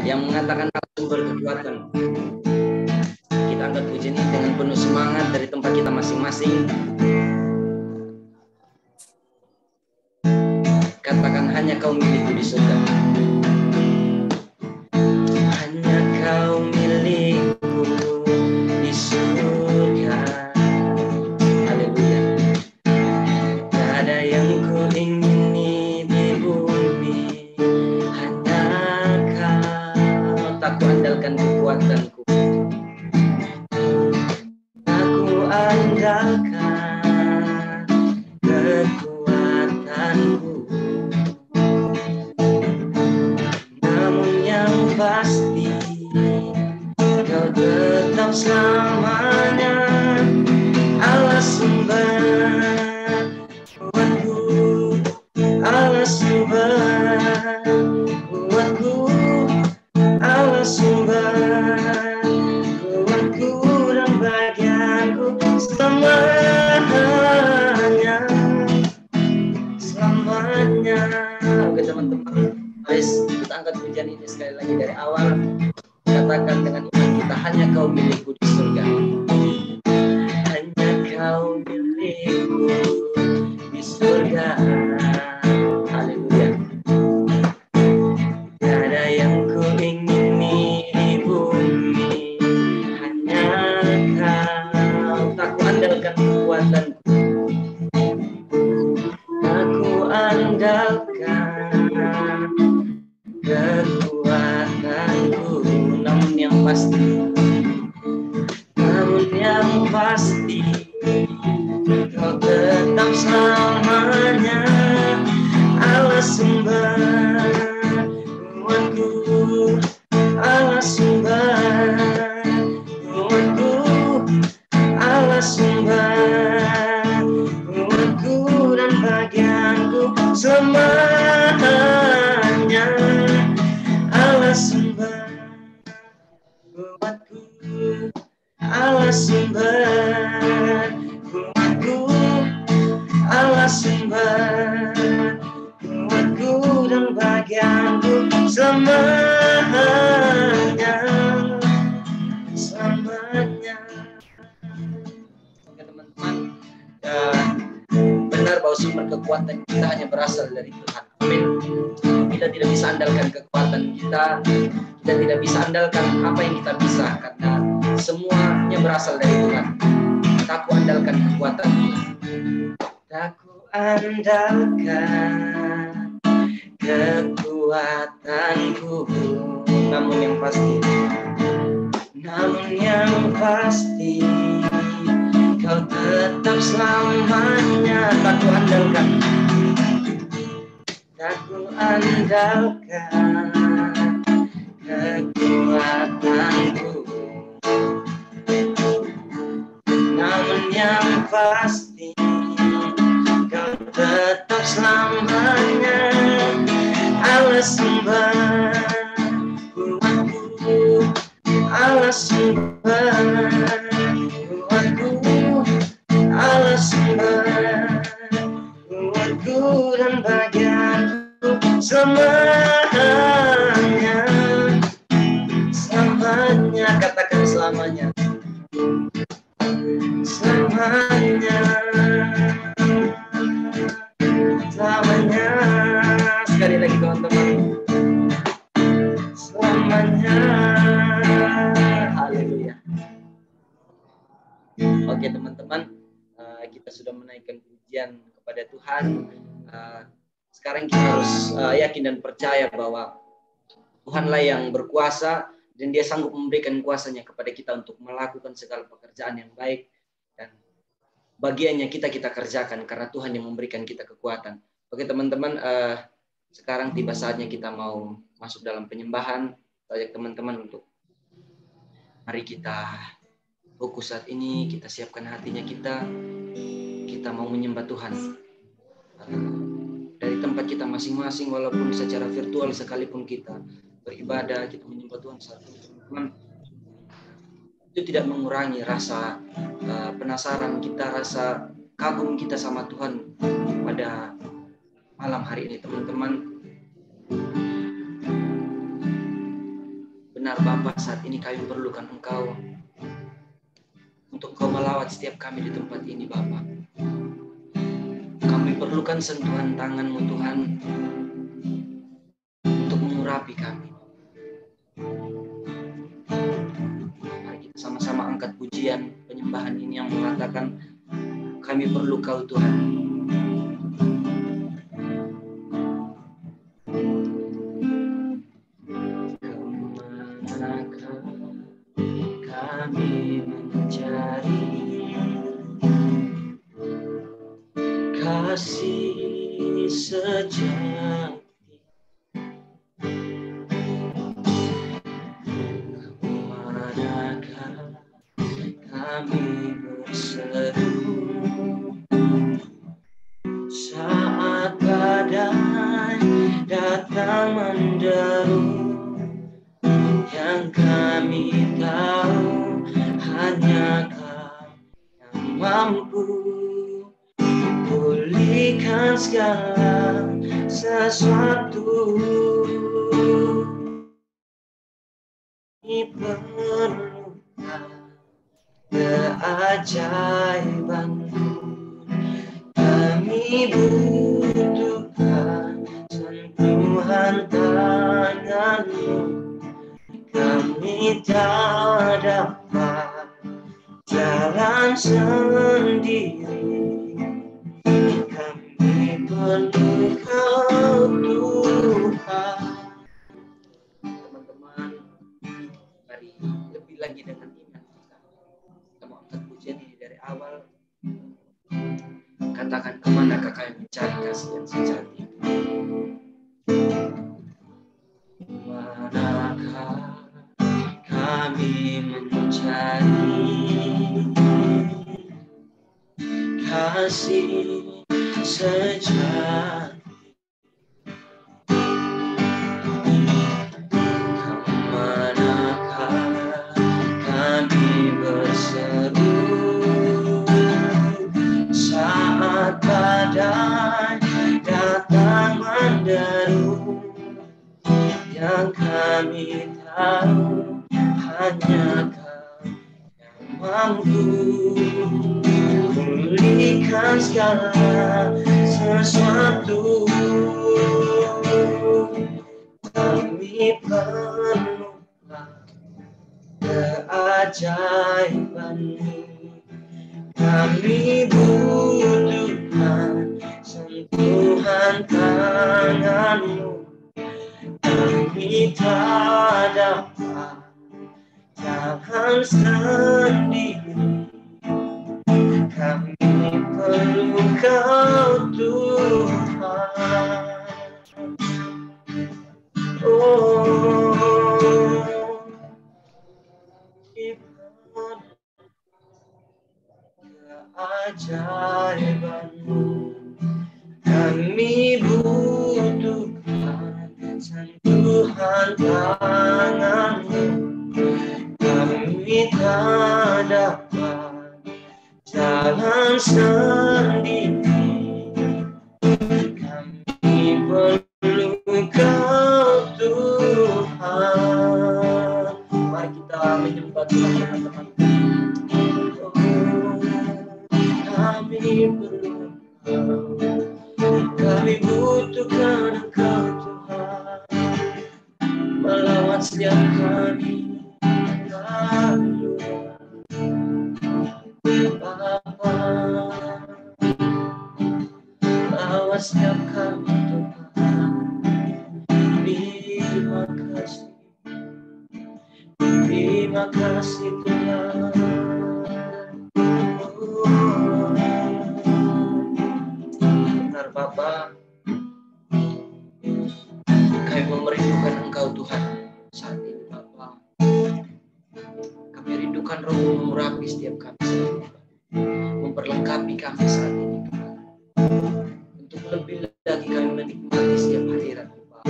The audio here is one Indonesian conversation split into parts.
yang mengatakan aku sumber kekuatan. Kita angkat pujian ini dengan penuh semangat dari tempat kita masing-masing. Katakan hanya kau milikku di surga. Hanya kau milikku di surga. Haleluya. Tak ada yang ku ingini di bumi. Hanya kau. Tak ku andalkan kekuatanku. Aku andalkan kekuatanku. Namun yang pasti kau tetap selamanya Allah sumber kuatku, Allah sumber kuatku, Allah sumber kuatku dan bagianku selamanya, selamanya. Oke teman-teman, mari kita angkat pujian ini sekali lagi dari awal. Katakan dengan iman kita, hanya kau milikku di surga. Hanya kau milikku di surga. Haleluya. Tak ada yang ku ingini di bumi. Hanya kau. Tak ku andalkan kekuatanku. Aku andalkan kekuatanku. Namun yang pasti kau tetap selamanya Allah sumber kuatku, Allah sumber kuatku, Allah sumber kuatku dan bagianku selamanya Allah sumber kuatku, Allah sumber kuatku, Allah sumber kuatku dan bagianku selamanya, selamanya. Oke teman-teman, benar bahwa sumber kekuatan kita hanya berasal dari Tuhan. Amin. Kita tidak bisa andalkan kekuatan kita tidak bisa andalkan apa yang kita bisa, karena semuanya berasal dari Tuhan. Tak ku andalkan kekuatan Tuhan. Tak ku andalkan kekuatanku. Namun yang pasti kau tetap selamanya. Tak ku andalkan kekuatanku. Namun yang pasti kau tetap selamanya Allah sumber kuatku, Allah sumber kuatku, Allah sumber kuatku dan bagianku selamanya, selamanya. Katakan selamanya, selamanya, selamanya. Sekali lagi teman-teman, selamanya. Haleluya. Oke teman-teman, kita sudah menaikkan pujian kepada Tuhan. Sekarang kita harus yakin dan percaya bahwa Tuhanlah yang berkuasa dan Dia sanggup memberikan kuasanya kepada kita untuk melakukan segala pekerjaan yang baik, dan bagiannya kita kerjakan karena Tuhan yang memberikan kita kekuatan. Oke teman-teman, sekarang tiba saatnya kita mau masuk dalam penyembahan. Ajak teman-teman untuk mari kita fokus saat ini, kita siapkan hatinya kita mau menyembah Tuhan dari tempat kita masing-masing, walaupun secara virtual sekalipun kita beribadah, kita menyembah Tuhan saat ini teman-teman. Itu tidak mengurangi rasa penasaran kita, rasa kagum kita sama Tuhan pada malam hari ini teman-teman. benar Bapa, saat ini kami perlukan Engkau untuk Engkau melawat setiap kami di tempat ini Bapa. Kami perlukan sentuhan tangan-Mu Tuhan untuk mengurapi kami. Mari kita sama-sama angkat pujian penyembahan ini yang mengatakan kami perlu Kau Tuhan. Kami mencari kasih sejati, kemanakah kami berseru saat badai datang menderu. Yang kami tahu hanya Kau yang mampu pulihkan segala sesuatu. Kami perlukan keajaiban-Mu, kami butuhkan sentuhan tangan-Mu. Kami tak dapat jalan sendiri, kami perlu Kau Tuhan. Teman-teman, mari lebih lagi dengan iman kita mau angkat pujian ini dari awal. Katakan, kemanakah kami mencari kasih yang sejati? Manakah kami mencari kasih sejati? Kemanakah kami berseru saat badai datang menderu? Yang kami tahu hanya Kau yang mampu pulihkan segala sesuatu. Kami perlukan keajaiban-Mu, kami butuhkan sentuhan tangan-Mu. Kami tak dapat jalan sendiri, kami perlu Kau Tuhan. Oh, keajaiban-Mu, kami butuhkan sentuhan tangan-Mu. Kami tak dapat jalan sendiri, kami perlu Kau Tuhan. Mari kita menyembah Tuhan, teman-teman. Oh, kami perlu Kau, kami butuhkan Engkau Tuhan, melawat setiap kami. Bapa, lawat setiap kami Tuhan. Terima kasih Tuhan. Benar Bapa, kami merindukan Engkau Tuhan saat ini Bapa. Kami rindukan Roh-Mu mengurapi setiap kami saat ini, memperlengkapi kami saat ini Tuhan. Untuk lebih lagi kami menikmati setiap hadirat Bapa.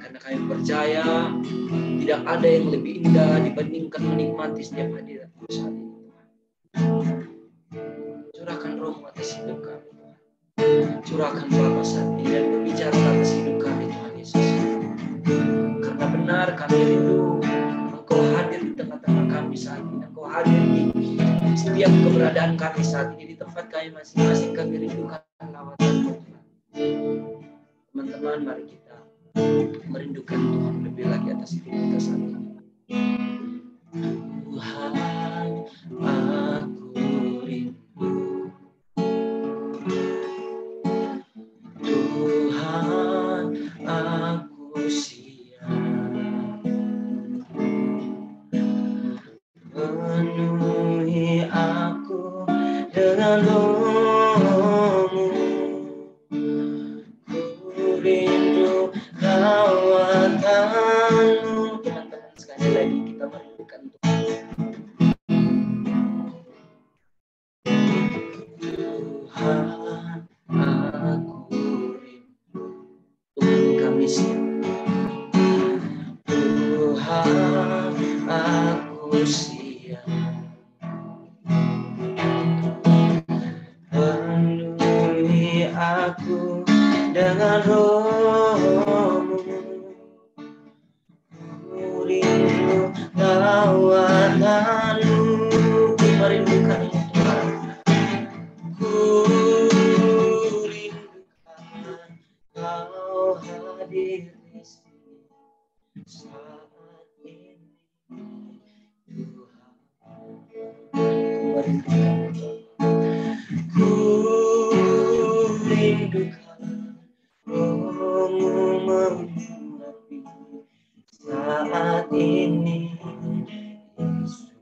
Karena kami percaya tidak ada yang lebih indah dibandingkan menikmati setiap hadirat saat ini Tuhan. Curahkan Roh-Mu atas hidup kami Tuhan. Curahkan Bapa saat ini dan berbicara atas hidup kami Tuhan Yesus. Karena benar kami rindu kami saat ini. Kau hadir di setiap keberadaan kami saat ini di tempat kami masing-masing. Kami rindukan lawatan Tuhan. Teman-teman, mari kita merindukan Tuhan lebih lagi atas hidup kita saat ini. Tuhan, aku rindu. Tuhan, aku siap. Penuhi aku dengan roh-Mu. Ku rindu lawatan-Mu. Teman-teman, sekali lagi kita merindukan Tuhan. Tuhan, aku rindu. Tuhan, kami siap. Tuhan, aku siap. Penuhi aku dengan roh-Mu. Ku rindu lawatan-Mu. Ku merindukan Tuhan. Ku rindukan Kau hadir di sini saat ini, Tuhan. Ku rindukan Roh-Mu mengurapi saat ini, Yesus.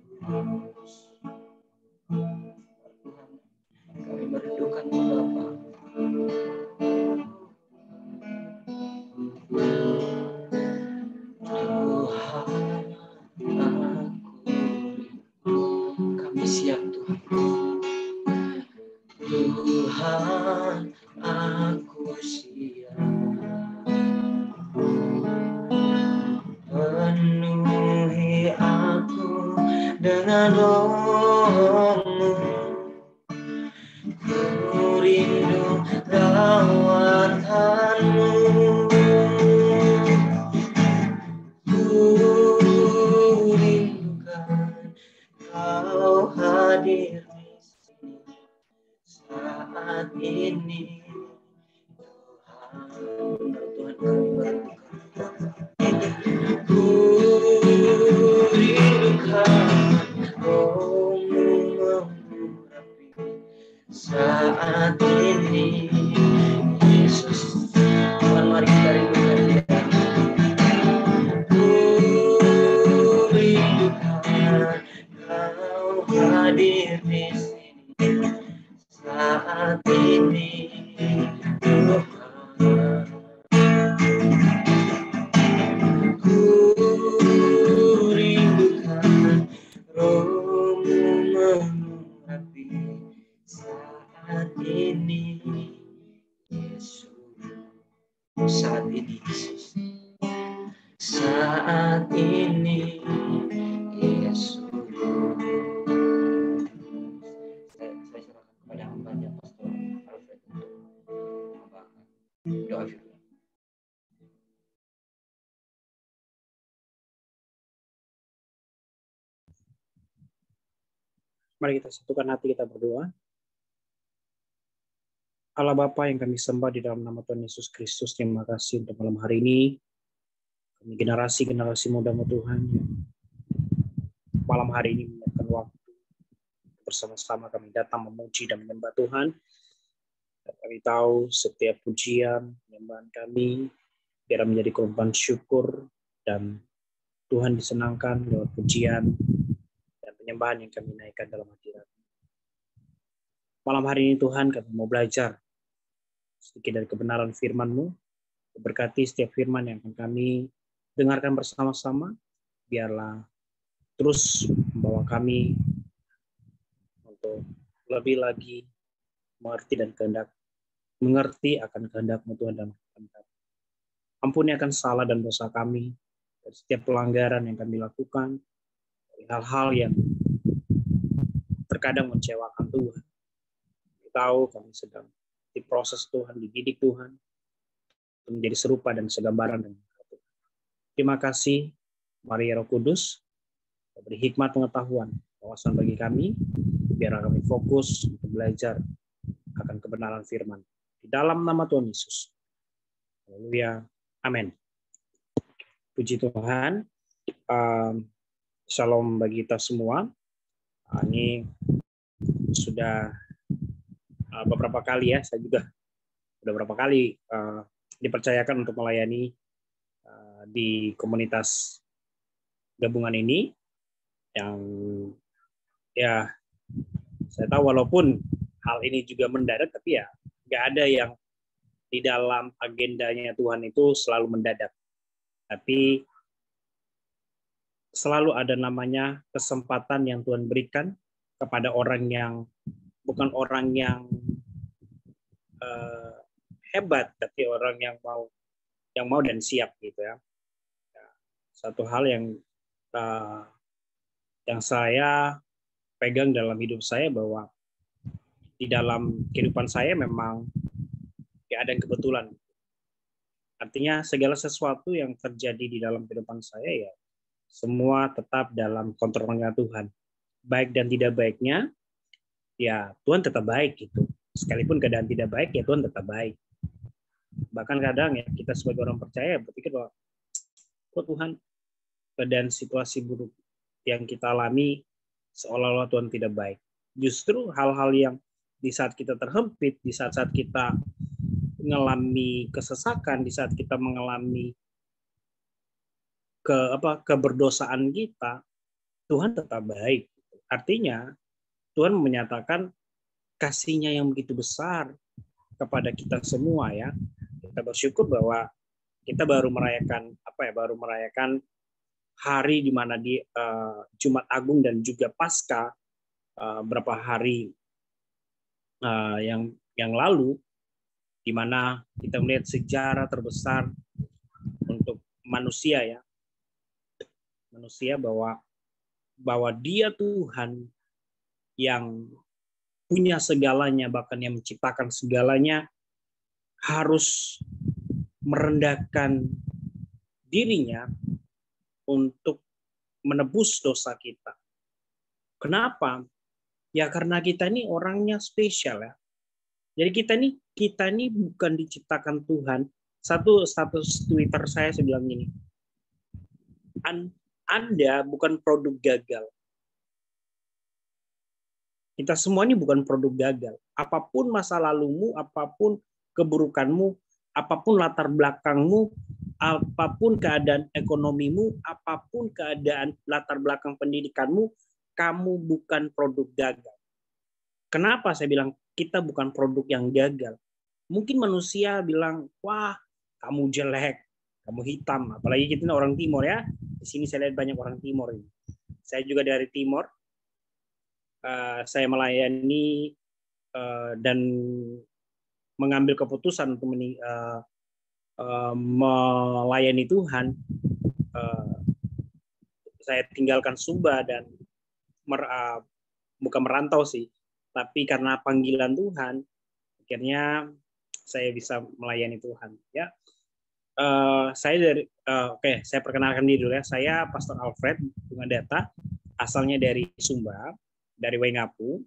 Tuhan, kami merindukan-Mu Bapa. Tuhan, kami siap Tuhan. Tuhan, aku siap. Penuhi aku dengan roh-Mu. Ku rindu lawatan-Mu. Ku rindukan Kau hadir di sini saat ini, Tuhan. Tuhan, kami merindukan. Ku rindukan Roh-Mu mengurapi saat ini, Yesus. Tuhan, mari kita rindukan Dia. Ku rindukan Kau hadir di sini saat ini, Tuhan. Ku rindukan Roh-Mu mengurapi saat ini, Yesus. Saat ini, Yesus. Saat ini, Yesus. Saya serahkan kepada hamba-Nya Pastor Alfred untuk membawakan doa firman. Mari kita satukan hati, kita berdoa. Allah Bapa yang kami sembah di dalam nama Tuhan Yesus Kristus, terima kasih untuk malam hari ini. Kami generasi-generasi muda-Mu Tuhan, yang malam hari ini menyempatkan waktu bersama-sama kami datang memuji dan menyembah Tuhan. Dan kami tahu setiap pujian, penyembahan kami biar menjadi korban syukur dan Tuhan disenangkan lewat pujian dan penyembahan yang kami naikkan dalam hadirat. Malam hari ini Tuhan, kami mau belajar sedikit dari kebenaran firman-Mu. Berkati setiap firman yang akan kami dengarkan bersama-sama, biarlah terus membawa kami untuk lebih lagi mengerti akan kehendak-Mu Tuhan dalam kehidupan kami. Ampuni akan salah dan dosa kami, dan setiap pelanggaran yang kami lakukan, dari hal-hal yang terkadang mengecewakan Tuhan. Kami tahu kami sedang diproses Tuhan, dididik Tuhan, untuk menjadi serupa dan segambaran dengan Tuhan. Terima kasih, Maria Roh Kudus, beri hikmat pengetahuan, wawasan bagi kami, biar kami fokus untuk belajar akan kebenaran firman. Di dalam nama Tuhan Yesus. Haleluya. Amin. Puji Tuhan. Shalom bagi kita semua. Ini sudah beberapa kali ya, saya juga sudah beberapa kali dipercayakan untuk melayani di komunitas gabungan ini, yang ya saya tahu walaupun hal ini juga mendadak, tapi ya nggak ada yang di dalam agendanya Tuhan itu selalu mendadak, tapi selalu ada namanya kesempatan yang Tuhan berikan kepada orang yang bukan orang yang hebat, tapi orang yang mau dan siap gitu ya. Satu hal yang saya pegang dalam hidup saya, bahwa di dalam kehidupan saya memang gak ada yang kebetulan. Artinya segala sesuatu yang terjadi di dalam kehidupan saya ya semua tetap dalam kontrolnya Tuhan. Baik dan tidak baiknya ya Tuhan tetap baik gitu. Sekalipun keadaan tidak baik ya Tuhan tetap baik. Bahkan kadang ya kita sebagai orang percaya berpikir bahwa Tuhan, keadaan situasi buruk yang kita alami seolah-olah Tuhan tidak baik. Justru hal-hal yang di saat kita terhimpit, di saat-saat kita mengalami kesesakan, di saat kita mengalami keberdosaan kita, Tuhan tetap baik. Artinya Tuhan menyatakan kasih-Nya yang begitu besar kepada kita semua ya. Kita bersyukur bahwa kita baru merayakan hari di mana di Jumat Agung dan juga Paskah berapa hari yang lalu, di mana kita melihat sejarah terbesar untuk manusia ya. Manusia bahwa Dia Tuhan yang punya segalanya, bahkan yang menciptakan segalanya, harus merendahkan dirinya untuk menebus dosa kita. Kenapa? Ya karena kita ini orangnya spesial ya. Jadi kita ini bukan diciptakan Tuhan. Satu status Twitter saya bilang gini, Anda bukan produk gagal. Kita semua ini bukan produk gagal. Apapun masa lalumu, apapun keburukanmu, apapun latar belakangmu, apapun keadaan ekonomimu, apapun keadaan latar belakang pendidikanmu, kamu bukan produk gagal. Kenapa saya bilang kita bukan produk yang gagal? Mungkin manusia bilang, wah kamu jelek, kamu hitam. Apalagi kita orang Timur ya. Di sini saya lihat banyak orang Timur ini. Saya juga dari Timur. Saya melayani dan mengambil keputusan untuk melayani Tuhan. Saya tinggalkan Sumba dan bukan merantau sih, tapi karena panggilan Tuhan, akhirnya saya bisa melayani Tuhan. Ya, saya perkenalkan diri dulu ya. Saya Pastor Alfred Bungadata, asalnya dari Sumba, dari Waingapu,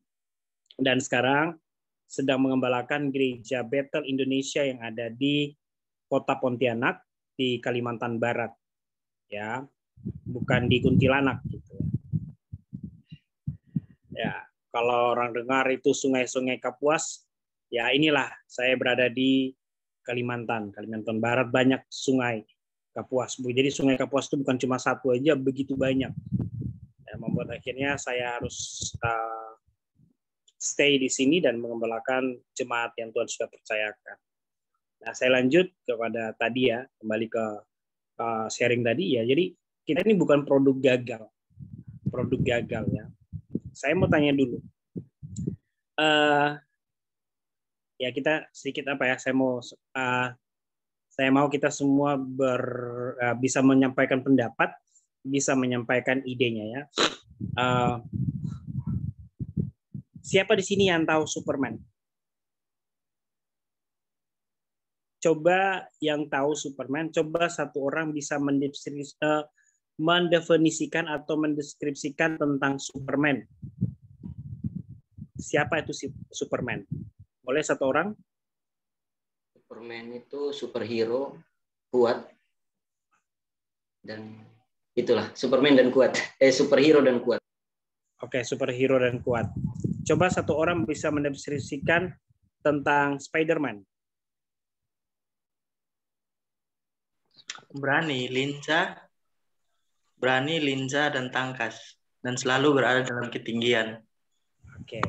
dan sekarang sedang mengembalakan gereja Bethel Indonesia yang ada di Kota Pontianak di Kalimantan Barat, ya, bukan di Kuntilanak gitu. Ya, kalau orang dengar itu sungai-sungai Kapuas, ya inilah saya berada di Kalimantan Barat, banyak sungai Kapuas. Jadi sungai Kapuas itu bukan cuma satu aja, begitu banyak. Ya, membuat akhirnya saya harus stay di sini dan mengembalakan jemaat yang Tuhan sudah percayakan. Nah, saya lanjut kepada tadi ya, kembali ke sharing tadi ya. Jadi kita ini bukan produk gagal ya. Saya mau tanya dulu, ya kita sedikit saya mau kita semua bisa menyampaikan pendapat, bisa menyampaikan idenya ya. Siapa di sini yang tahu Superman? Coba yang tahu Superman, coba satu orang bisa mendefinisikan atau mendeskripsikan tentang Superman. Siapa itu Superman? Boleh satu orang? Superman itu superhero kuat, dan itulah Superman dan kuat. Superhero dan kuat. Oke, superhero dan kuat. Coba satu orang bisa mendeskripsikan tentang Spider-Man. Berani, lincah dan tangkas, dan selalu berada dalam ketinggian. Oke.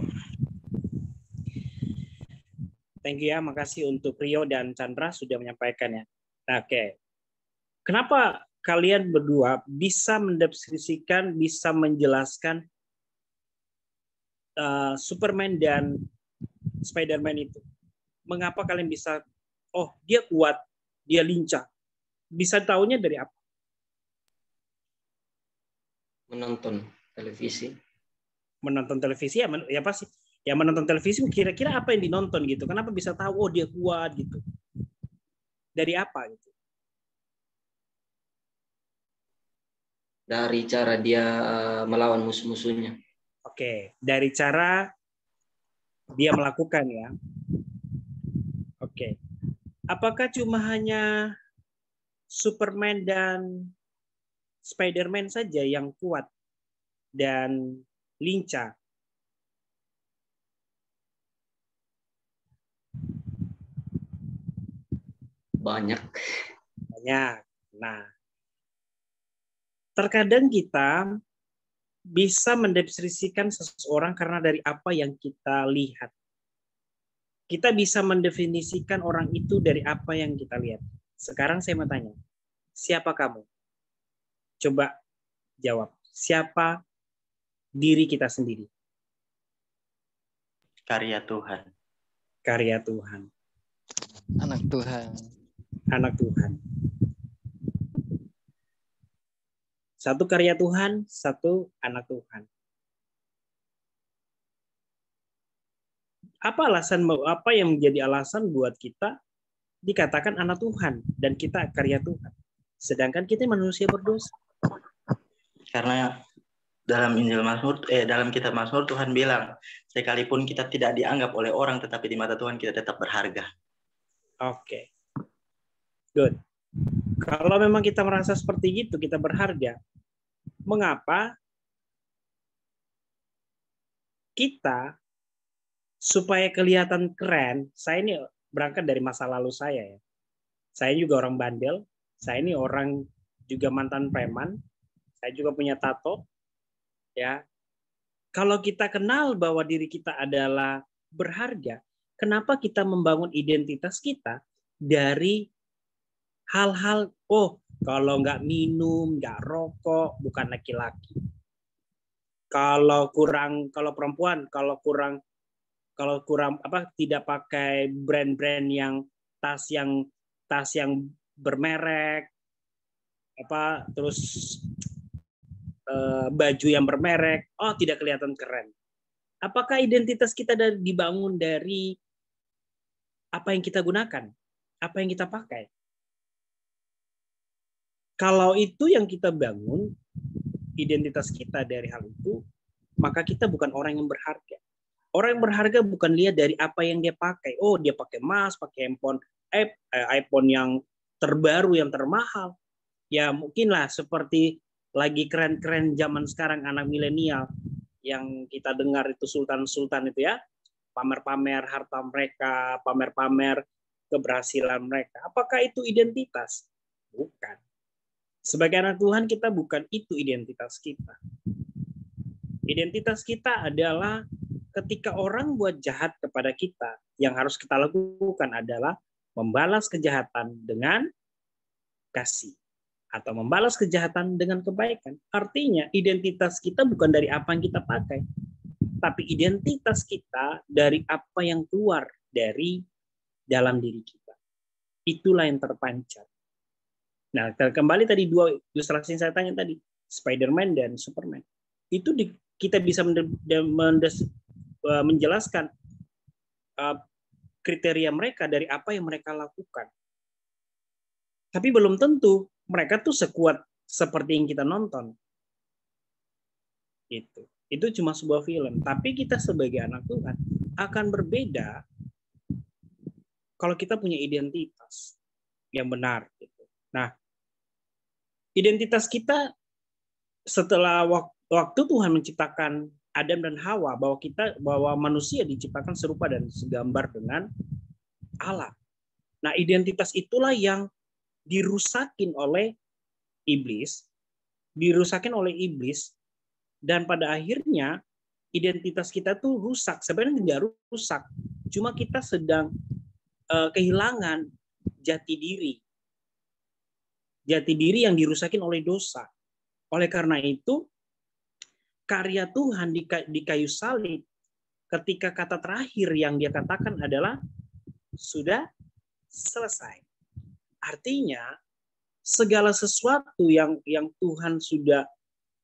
Thank you ya, makasih untuk Rio dan Chandra sudah menyampaikannya. Oke. Kenapa kalian berdua bisa mendeskripsikan, bisa menjelaskan Superman dan Spider-Man itu? Mengapa kalian bisa, oh dia kuat, dia lincah? Bisa tahunya dari apa? Menonton televisi. Menonton televisi ya pasti. Ya menonton televisi kira-kira apa yang dinonton gitu. Kenapa bisa tahu oh dia kuat gitu? Dari apa gitu? Dari cara dia melawan musuh-musuhnya. Oke, dari cara dia melakukan ya. Oke. Apakah cuma hanya Superman dan Spider-Man saja yang kuat dan lincah? Banyak. Nah, terkadang kita bisa mendeskripsikan seseorang karena dari apa yang kita lihat. Kita bisa mendefinisikan orang itu dari apa yang kita lihat. Sekarang saya mau tanya, siapa kamu? Coba jawab. Siapa diri kita sendiri? Karya Tuhan. Karya Tuhan. Anak Tuhan. Anak Tuhan. Satu karya Tuhan, satu anak Tuhan. Apa yang menjadi alasan buat kita dikatakan anak Tuhan dan kita karya Tuhan, sedangkan kita manusia berdosa? Karena dalam Injil Mazmur, dalam kitab Mazmur Tuhan bilang, sekalipun kita tidak dianggap oleh orang, tetapi di mata Tuhan kita tetap berharga. Oke. Good. Kalau memang kita merasa seperti itu, kita berharga, mengapa kita supaya kelihatan keren? Saya ini berangkat dari masa lalu saya ya. Saya juga orang bandel, saya ini orang juga mantan preman, saya juga punya tato. Ya. Kalau kita kenal bahwa diri kita adalah berharga, kenapa kita membangun identitas kita dari hal-hal, oh kalau nggak minum, nggak rokok, bukan laki-laki. Kalau perempuan, kalau kurang tidak pakai brand-brand yang tas yang bermerek, terus baju yang bermerek, oh tidak kelihatan keren. Apakah identitas kita dibangun dari apa yang kita gunakan, apa yang kita pakai? Kalau itu yang kita bangun, identitas kita dari hal itu, maka kita bukan orang yang berharga. Orang yang berharga bukan lihat dari apa yang dia pakai. Oh, dia pakai emas, pakai iPhone yang terbaru, yang termahal. Ya mungkinlah seperti lagi keren-keren zaman sekarang anak milenial yang kita dengar itu sultan-sultan itu ya, pamer-pamer harta mereka, pamer-pamer keberhasilan mereka. Apakah itu identitas? Bukan. Sebagai anak Tuhan kita bukan itu identitas kita. Identitas kita adalah ketika orang buat jahat kepada kita, yang harus kita lakukan adalah membalas kejahatan dengan kasih. Atau membalas kejahatan dengan kebaikan. Artinya identitas kita bukan dari apa yang kita pakai, tapi identitas kita dari apa yang keluar dari dalam diri kita. Itulah yang terpancar. Nah, kembali tadi dua ilustrasi yang saya tanya tadi, Spider-Man dan Superman. Itu kita bisa menjelaskan kriteria mereka dari apa yang mereka lakukan. Tapi belum tentu mereka tuh sekuat seperti yang kita nonton. Itu cuma sebuah film. Tapi kita sebagai anak Tuhan akan berbeda kalau kita punya identitas yang benar. Gitu. Nah, identitas kita setelah waktu Tuhan menciptakan Adam dan Hawa, bahwa manusia diciptakan serupa dan segambar dengan Allah. Nah, identitas itulah yang dirusakin oleh iblis, dan pada akhirnya identitas kita tuh rusak. Sebenarnya tidak rusak, cuma kita sedang kehilangan jati diri yang dirusakin oleh dosa. Oleh karena itu, karya Tuhan di kayu salib, ketika kata terakhir yang dia katakan adalah sudah selesai. Artinya segala sesuatu yang Tuhan sudah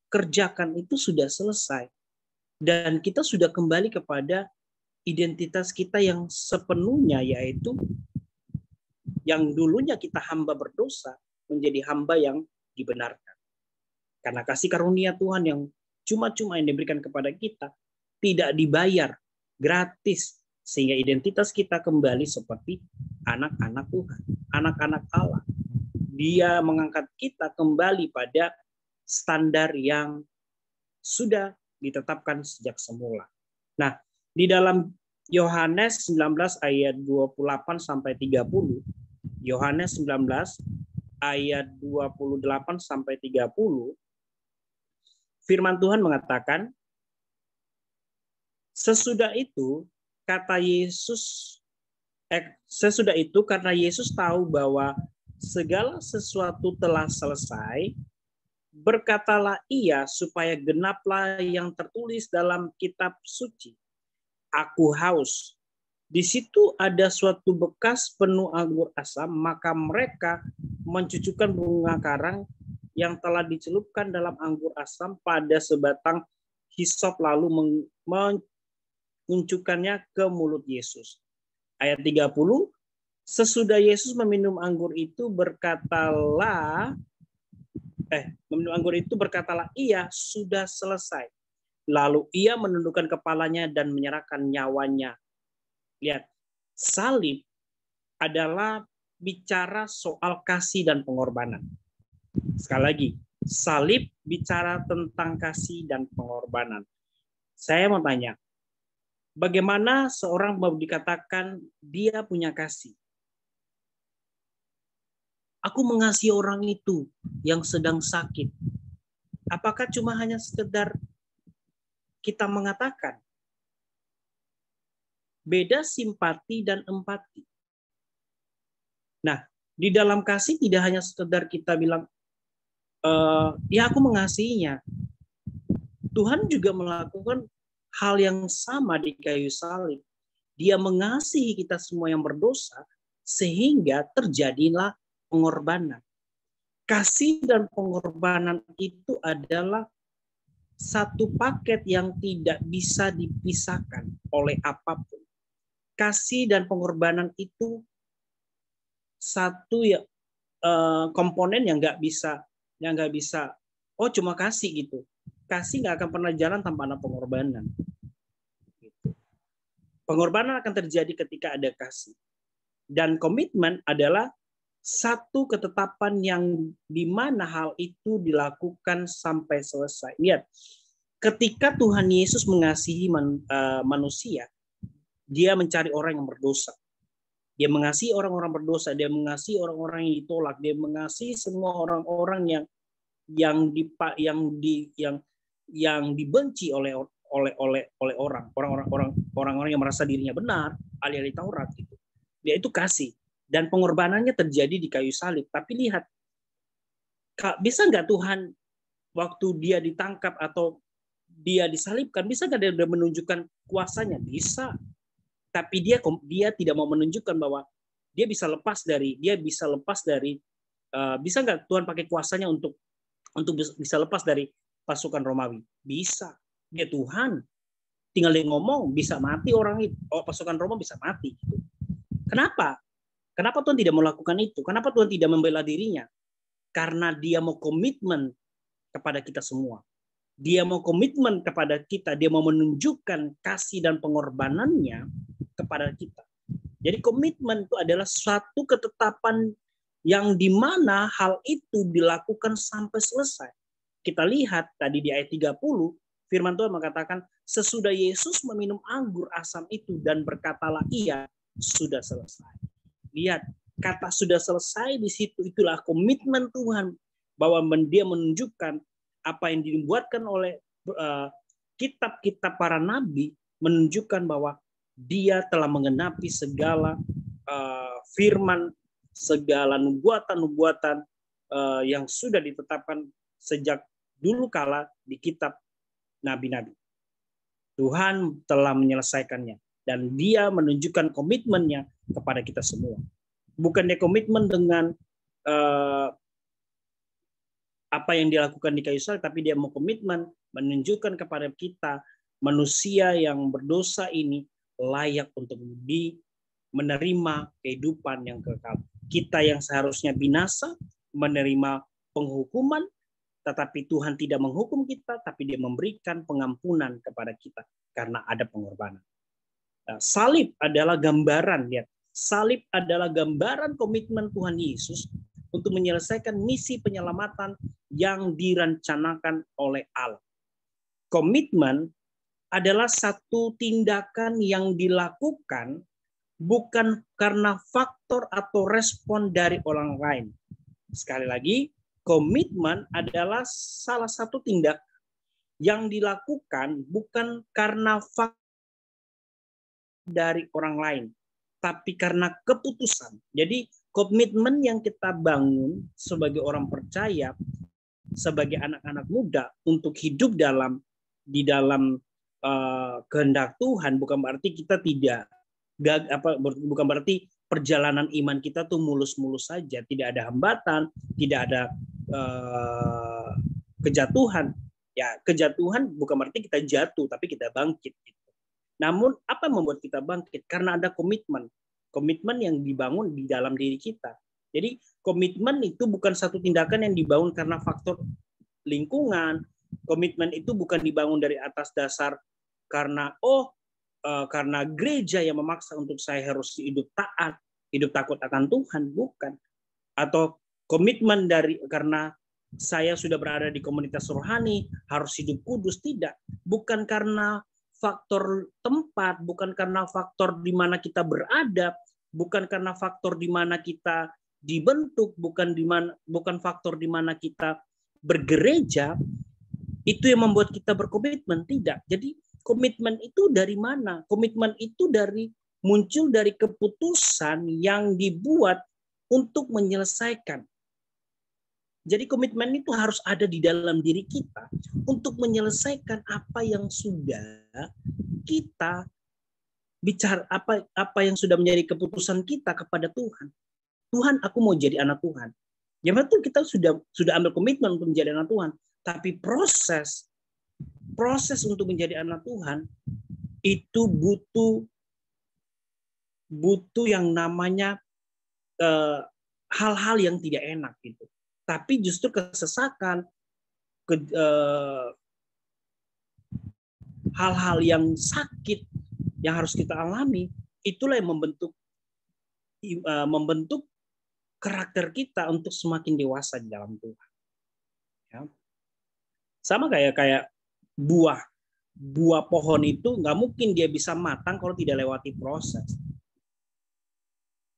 kerjakan itu sudah selesai, dan kita sudah kembali kepada identitas kita yang sepenuhnya, yaitu yang dulunya kita hamba berdosa menjadi hamba yang dibenarkan. Karena kasih karunia Tuhan yang cuma-cuma yang diberikan kepada kita tidak dibayar, gratis, sehingga identitas kita kembali seperti anak-anak Tuhan, anak-anak Allah. Dia mengangkat kita kembali pada standar yang sudah ditetapkan sejak semula. Nah, di dalam Yohanes 19 ayat 28 sampai 30, Yohanes 19 ayat 28 sampai 30, firman Tuhan mengatakan, sesudah itu karena Yesus tahu bahwa segala sesuatu telah selesai, berkatalah ia supaya genaplah yang tertulis dalam kitab suci. Aku haus. Di situ ada suatu bekas penuh anggur asam, maka mereka mencucukkan bunga karang yang telah dicelupkan dalam anggur asam pada sebatang hisop, lalu menguncukannya ke mulut Yesus. Ayat 30, sesudah Yesus meminum anggur itu berkatalah ia sudah selesai. Lalu ia menundukkan kepalanya dan menyerahkan nyawanya. Lihat, salib adalah bicara soal kasih dan pengorbanan. Sekali lagi, salib bicara tentang kasih dan pengorbanan. Saya mau tanya, bagaimana seorang mau dikatakan dia punya kasih? Aku mengasihi orang itu yang sedang sakit. Apakah cuma hanya sekedar kita mengatakan? Beda simpati dan empati. Nah, di dalam kasih tidak hanya sekedar kita bilang, ya aku mengasihinya. Tuhan juga melakukan hal yang sama di kayu salib. Dia mengasihi kita semua yang berdosa, sehingga terjadilah pengorbanan. Kasih dan pengorbanan itu adalah satu paket yang tidak bisa dipisahkan oleh apapun. Kasih dan pengorbanan itu satu komponen yang nggak bisa oh cuma kasih gitu. Kasih nggak akan pernah jalan tanpa ada pengorbanan. Gitu. Pengorbanan akan terjadi ketika ada kasih. Dan komitmen adalah satu ketetapan yang di mana hal itu dilakukan sampai selesai. Lihat, ketika Tuhan Yesus mengasihi manusia, dia mencari orang yang berdosa. Dia mengasihi orang-orang berdosa, dia mengasihi orang-orang yang ditolak, dia mengasihi semua orang-orang yang dibenci oleh orang-orang yang merasa dirinya benar, ahli-ahli Taurat gitu. Dia itu kasih. Dan pengorbanannya terjadi di kayu salib. Tapi lihat, bisa nggak Tuhan waktu dia ditangkap atau dia disalibkan, bisa nggak dia menunjukkan kuasanya? Bisa. Tapi dia tidak mau menunjukkan bahwa dia bisa lepas dari, bisa nggak Tuhan pakai kuasanya untuk bisa lepas dari pasukan Romawi? Bisa. Dia Tuhan. Tinggal dia ngomong, bisa mati orang itu. Pasukan Roma bisa mati. Kenapa? Kenapa Tuhan tidak melakukan itu? Kenapa Tuhan tidak membela dirinya? karena dia mau komitmen kepada kita semua. Dia mau komitmen kepada kita, dia mau menunjukkan kasih dan pengorbanannya kepada kita. Jadi komitmen itu adalah suatu ketetapan yang dimana hal itu dilakukan sampai selesai. Kita lihat tadi di ayat 30, firman Tuhan mengatakan, sesudah Yesus meminum anggur asam itu dan berkatalah ia, sudah selesai. Lihat, kata sudah selesai di situ, itulah komitmen Tuhan bahwa dia menunjukkan apa yang dibuatkan oleh kitab-kitab para nabi, menunjukkan bahwa dia telah menggenapi segala firman, segala nubuatan-nubuatan yang sudah ditetapkan sejak dulu kala di kitab nabi-nabi. Tuhan telah menyelesaikannya dan dia menunjukkan komitmennya kepada kita semua. Bukan dia komitmen dengan apa yang dilakukan di kayu salib, tapi dia mau komitmen menunjukkan kepada kita manusia yang berdosa ini layak untuk menerima kehidupan yang kekal. Kita yang seharusnya binasa menerima penghukuman, tetapi Tuhan tidak menghukum kita, tapi dia memberikan pengampunan kepada kita karena ada pengorbanan. Nah, salib adalah gambaran, lihat. Salib adalah gambaran komitmen Tuhan Yesus untuk menyelesaikan misi penyelamatan yang direncanakan oleh Allah. Komitmen adalah satu tindakan yang dilakukan bukan karena faktor atau respon dari orang lain. Sekali lagi, komitmen adalah salah satu tindak yang dilakukan bukan karena faktor dari orang lain, tapi karena keputusan. Jadi komitmen yang kita bangun sebagai orang percaya, sebagai anak-anak muda untuk hidup di dalam kehendak Tuhan, bukan berarti kita bukan berarti perjalanan iman kita tuh mulus-mulus saja, tidak ada hambatan, tidak ada kejatuhan. Ya, kejatuhan bukan berarti kita jatuh, tapi kita bangkit. Namun apa yang membuat kita bangkit? Karena ada komitmen. Komitmen yang dibangun di dalam diri kita. Jadi komitmen itu bukan satu tindakan yang dibangun karena faktor lingkungan. Komitmen itu bukan dibangun dari atas dasar karena karena gereja yang memaksa untuk saya harus hidup taat, hidup takut akan Tuhan, bukan. Atau komitmen karena saya sudah berada di komunitas rohani, harus hidup kudus, tidak. Bukan karena faktor tempat, bukan karena faktor di mana kita berada, bukan karena faktor di mana kita dibentuk, bukan faktor di mana kita bergereja, itu yang membuat kita berkomitmen, tidak. Jadi komitmen itu dari mana? Komitmen itu muncul dari keputusan yang dibuat untuk menyelesaikan. Jadi komitmen itu harus ada di dalam diri kita untuk menyelesaikan apa yang sudah kita bicara, apa yang sudah menjadi keputusan kita kepada Tuhan. Tuhan, aku mau jadi anak Tuhan. Ya betul, kita sudah ambil komitmen untuk menjadi anak Tuhan, tapi proses untuk menjadi anak Tuhan itu butuh yang namanya hal-hal yang tidak enak gitu. Tapi justru kesesakan, hal-hal yang sakit yang harus kita alami, itulah yang membentuk karakter kita untuk semakin dewasa di dalam Tuhan. Ya. Sama kayak buah pohon itu nggak mungkin dia bisa matang kalau tidak lewati proses.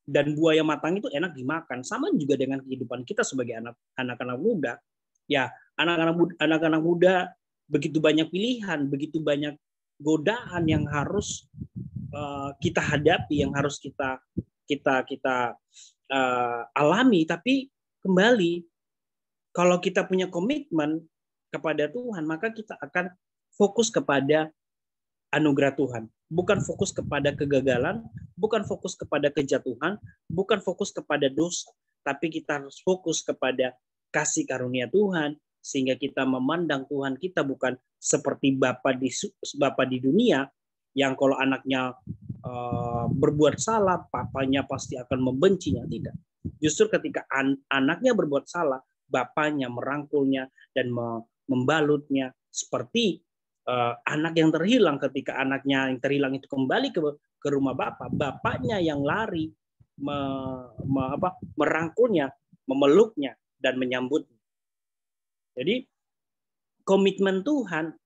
Dan buah yang matang itu enak dimakan. Sama juga dengan kehidupan kita sebagai anak-anak muda. Ya, anak-anak muda begitu banyak pilihan, begitu banyak godaan yang harus kita hadapi, yang harus kita alami. Tapi kembali, kalau kita punya komitmen kepada Tuhan, maka kita akan fokus kepada anugerah Tuhan. Bukan fokus kepada kegagalan, bukan fokus kepada kejatuhan, bukan fokus kepada dosa, tapi kita harus fokus kepada kasih karunia Tuhan, sehingga kita memandang Tuhan kita bukan seperti Bapa di dunia, yang kalau anaknya berbuat salah, papanya pasti akan membencinya. Tidak. Justru ketika anaknya berbuat salah, bapaknya merangkulnya dan membalutnya seperti anak yang terhilang. Ketika anaknya yang terhilang itu kembali ke rumah bapaknya yang lari merangkulnya, memeluknya dan menyambutnya. Jadi komitmen Tuhan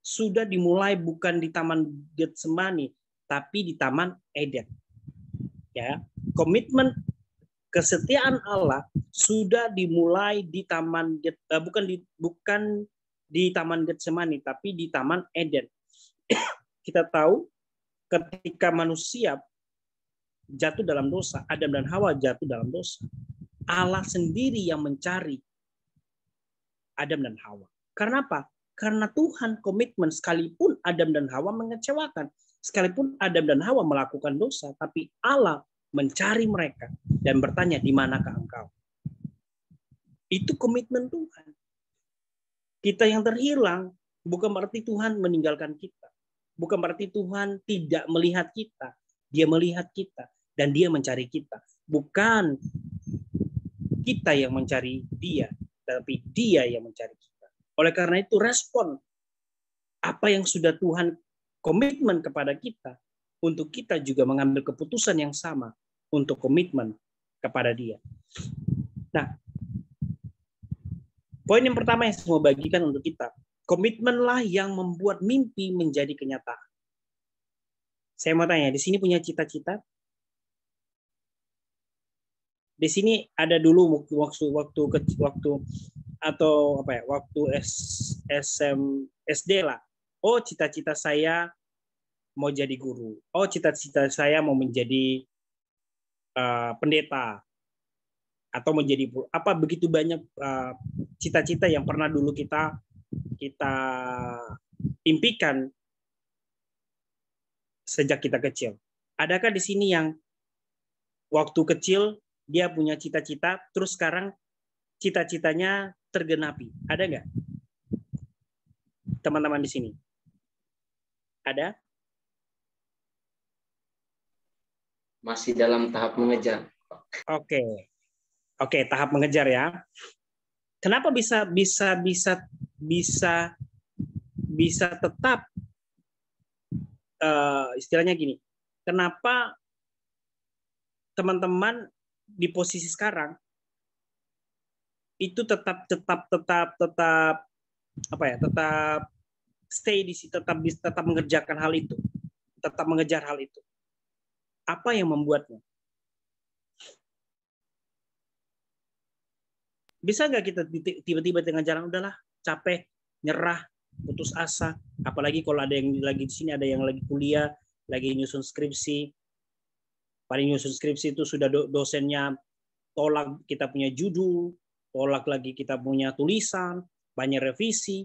sudah dimulai bukan di Taman Getsemani, tapi di Taman Eden. Ya, komitmen kesetiaan Allah sudah dimulai di bukan di Taman Getsemani, tapi di Taman Eden. Kita tahu ketika manusia jatuh dalam dosa, Adam dan Hawa jatuh dalam dosa, Allah sendiri yang mencari Adam dan Hawa. Karena apa? Karena Tuhan komitmen, sekalipun Adam dan Hawa mengecewakan, sekalipun Adam dan Hawa melakukan dosa, tapi Allah mencari mereka dan bertanya, di manakah engkau? Itu komitmen Tuhan. Kita yang terhilang bukan berarti Tuhan meninggalkan kita. Bukan berarti Tuhan tidak melihat kita. Dia melihat kita dan dia mencari kita. Bukan kita yang mencari dia, tapi dia yang mencari kita. Oleh karena itu respon apa yang sudah Tuhan komitmen kepada kita, untuk kita juga mengambil keputusan yang sama untuk komitmen kepada dia. Nah, poin yang pertama yang saya mau bagikan untuk kita, komitmenlah yang membuat mimpi menjadi kenyataan. Saya mau tanya, di sini punya cita-cita? Di sini ada dulu waktu atau apa ya, waktu SD lah. Oh, cita-cita saya mau jadi guru. Oh, cita-cita saya mau menjadi pendeta atau menjadi apa, begitu banyak cita-cita yang pernah dulu kita impikan sejak kita kecil. Adakah di sini yang waktu kecil dia punya cita-cita, terus sekarang cita-citanya tergenapi? Ada nggak? Teman-teman di sini? Ada? Masih dalam tahap mengejar. Oke, tahap mengejar ya. Kenapa bisa tetap istilahnya gini? Kenapa teman-teman di posisi sekarang itu tetap apa ya? Tetap stay di situ, tetap mengerjakan hal itu, tetap mengejar hal itu. Apa yang membuatnya? Bisa nggak kita tiba-tiba tengah jalan udahlah, capek, nyerah, putus asa? Apalagi kalau ada yang lagi di sini, ada yang lagi kuliah, lagi nyusun skripsi. Paling nyusun skripsi itu sudah dosennya tolak kita punya judul, tolak lagi kita punya tulisan, banyak revisi.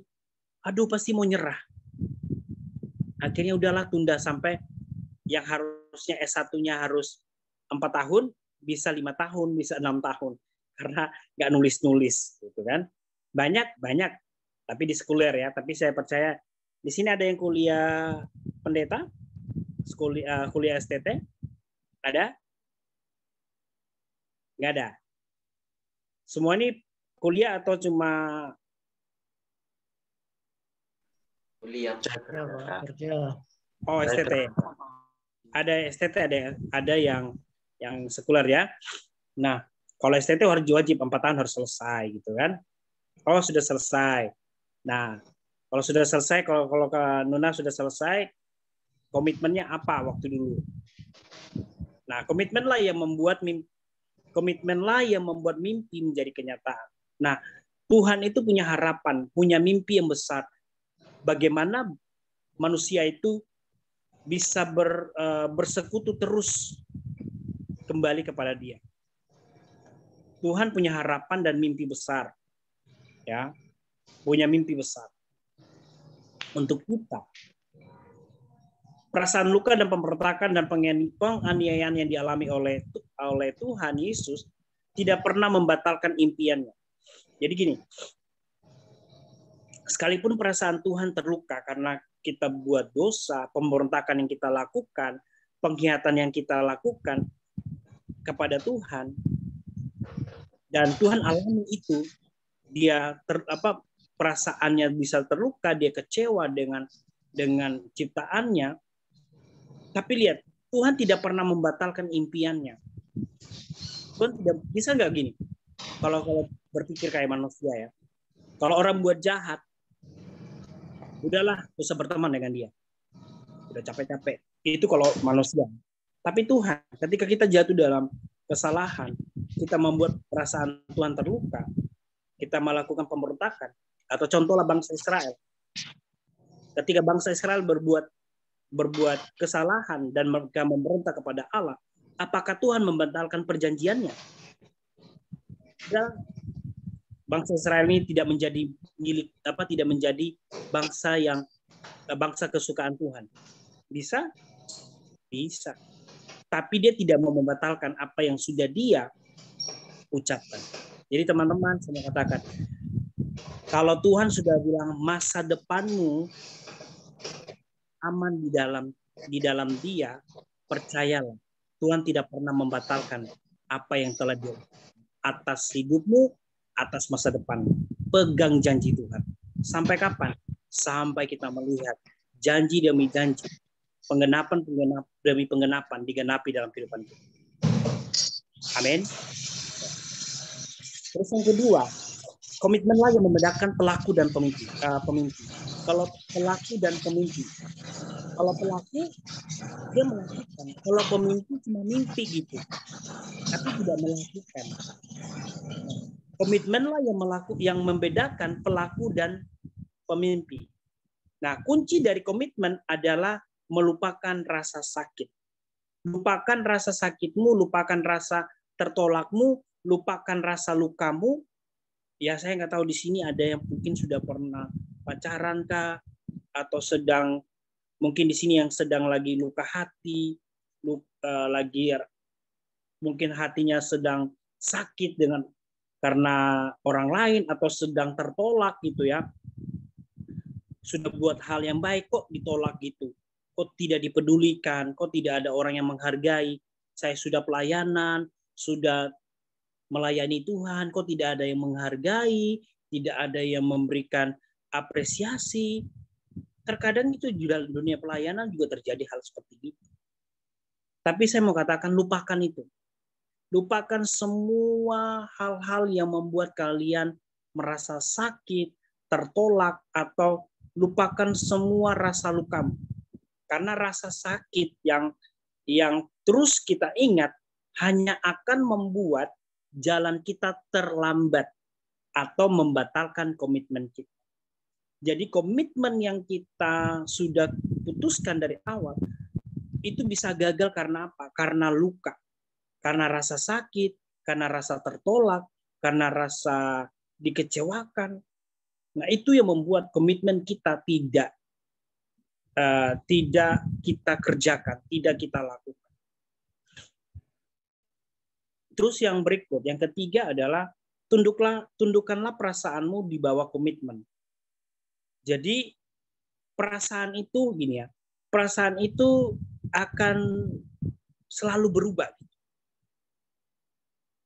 Aduh, pasti mau nyerah. Akhirnya udahlah, tunda sampai yang harusnya S1-nya harus 4 tahun, bisa 5 tahun, bisa 6 tahun. Karena nggak nulis-nulis, gitu kan? Banyak, tapi di sekuler ya. Tapi saya percaya di sini ada yang kuliah pendeta, kuliah STT, ada? Nggak ada. Semua ini kuliah atau cuma Kuliah. Oh, STT. Ada STT, ada yang sekuler ya. Nah, kalau STT harus wajib 4 tahun harus selesai gitu kan. Oh, sudah selesai. Nah, kalau sudah selesai, kalau ke Nuna sudah selesai, komitmennya apa waktu dulu? Nah, komitmenlah yang membuat mimpi menjadi kenyataan. Nah, Tuhan itu punya harapan, punya mimpi yang besar. Bagaimana manusia itu bisa bersekutu terus kembali kepada Dia. Tuhan punya harapan dan mimpi besar, ya, punya mimpi besar untuk kita. Perasaan luka dan pemberontakan dan penganiayaan yang dialami oleh Tuhan Yesus tidak pernah membatalkan impiannya. Jadi gini, sekalipun perasaan Tuhan terluka karena kita buat dosa, pemberontakan yang kita lakukan, pengkhianatan yang kita lakukan kepada Tuhan, Dan Tuhan alami itu. Dia perasaannya bisa terluka, dia kecewa dengan ciptaannya. Tapi lihat, Tuhan tidak pernah membatalkan impiannya. Tuhan tidak bisa nggak gini? Kalau berpikir kayak manusia ya. Kalau orang buat jahat, udahlah, usah berteman dengan dia. Udah capek-capek. Itu kalau manusia. Tapi Tuhan, ketika kita jatuh dalam kesalahan, kita membuat perasaan Tuhan terluka, kita melakukan pemberontakan, atau contohlah bangsa Israel. Ketika bangsa Israel berbuat kesalahan dan mereka memberontak kepada Allah, apakah Tuhan membatalkan perjanjiannya? Dan bangsa Israel ini tidak menjadi bangsa kesukaan Tuhan. Bisa? Bisa. Tapi dia tidak mau membatalkan apa yang sudah dia ucapkan. Jadi teman-teman, saya mau katakan, kalau Tuhan sudah bilang masa depanmu aman di dalam Dia, percayalah, Tuhan tidak pernah membatalkan apa yang telah dia atas hidupmu, atas masa depan. Pegang janji Tuhan. Sampai kapan? Sampai kita melihat janji demi janji, penggenapan demi penggenapan digenapi dalam kehidupan kita. Amin. Terus yang kedua, komitmenlah yang membedakan pelaku dan pemimpin. Kalau pelaku dan pemimpin, kalau pelaku dia melakukan, kalau pemimpin cuma mimpi gitu, tapi tidak melakukan. Komitmenlah yang membedakan pelaku dan pemimpin. Nah, kunci dari komitmen adalah melupakan rasa sakit. Lupakan rasa sakitmu, lupakan rasa tertolakmu, lupakan rasa lukamu. Ya, saya nggak tahu di sini ada yang mungkin sudah pernah pacaran kah, atau mungkin di sini yang sedang lagi luka hati, mungkin hatinya sedang sakit karena orang lain atau sedang tertolak gitu ya. Sudah buat hal yang baik kok ditolak gitu. Kok tidak dipedulikan, kok tidak ada orang yang menghargai. Saya sudah pelayanan, sudah melayani Tuhan, kok tidak ada yang menghargai, tidak ada yang memberikan apresiasi. Terkadang itu di dunia pelayanan juga terjadi hal seperti itu. Tapi saya mau katakan, lupakan itu. Lupakan semua hal-hal yang membuat kalian merasa sakit, tertolak, atau lupakan semua rasa lukamu. Karena rasa sakit yang terus kita ingat hanya akan membuat jalan kita terlambat atau membatalkan komitmen kita. Jadi komitmen yang kita sudah putuskan dari awal itu bisa gagal karena apa? Karena luka, karena rasa sakit, karena rasa tertolak, karena rasa dikecewakan. Nah, itu yang membuat komitmen kita tidak kita kerjakan, tidak kita lakukan. Terus yang berikut, yang ketiga adalah tundukkanlah perasaanmu di bawah komitmen. Jadi perasaan itu gini ya, perasaan itu akan selalu berubah.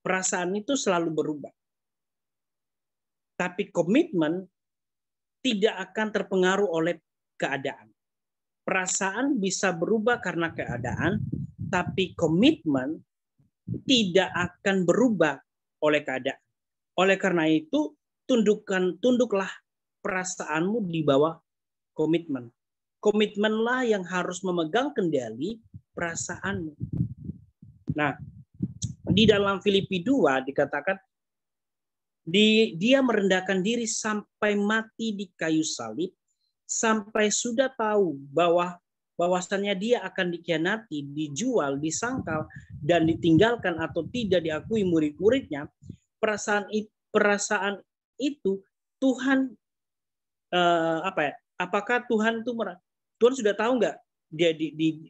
Perasaan itu selalu berubah. Tapi komitmen tidak akan terpengaruh oleh keadaan. Perasaan bisa berubah karena keadaan, tapi komitmen tidak akan berubah oleh keadaan. Oleh karena itu, tunduklah perasaanmu di bawah komitmen. Komitmenlah yang harus memegang kendali perasaanmu. Nah, di dalam Filipi 2 dikatakan, dia merendahkan diri sampai mati di kayu salib, sampai sudah tahu bahwasannya dia akan dikhianati, dijual, disangkal, dan ditinggalkan atau tidak diakui murid-muridnya. Perasaan itu Tuhan apakah Tuhan sudah tahu nggak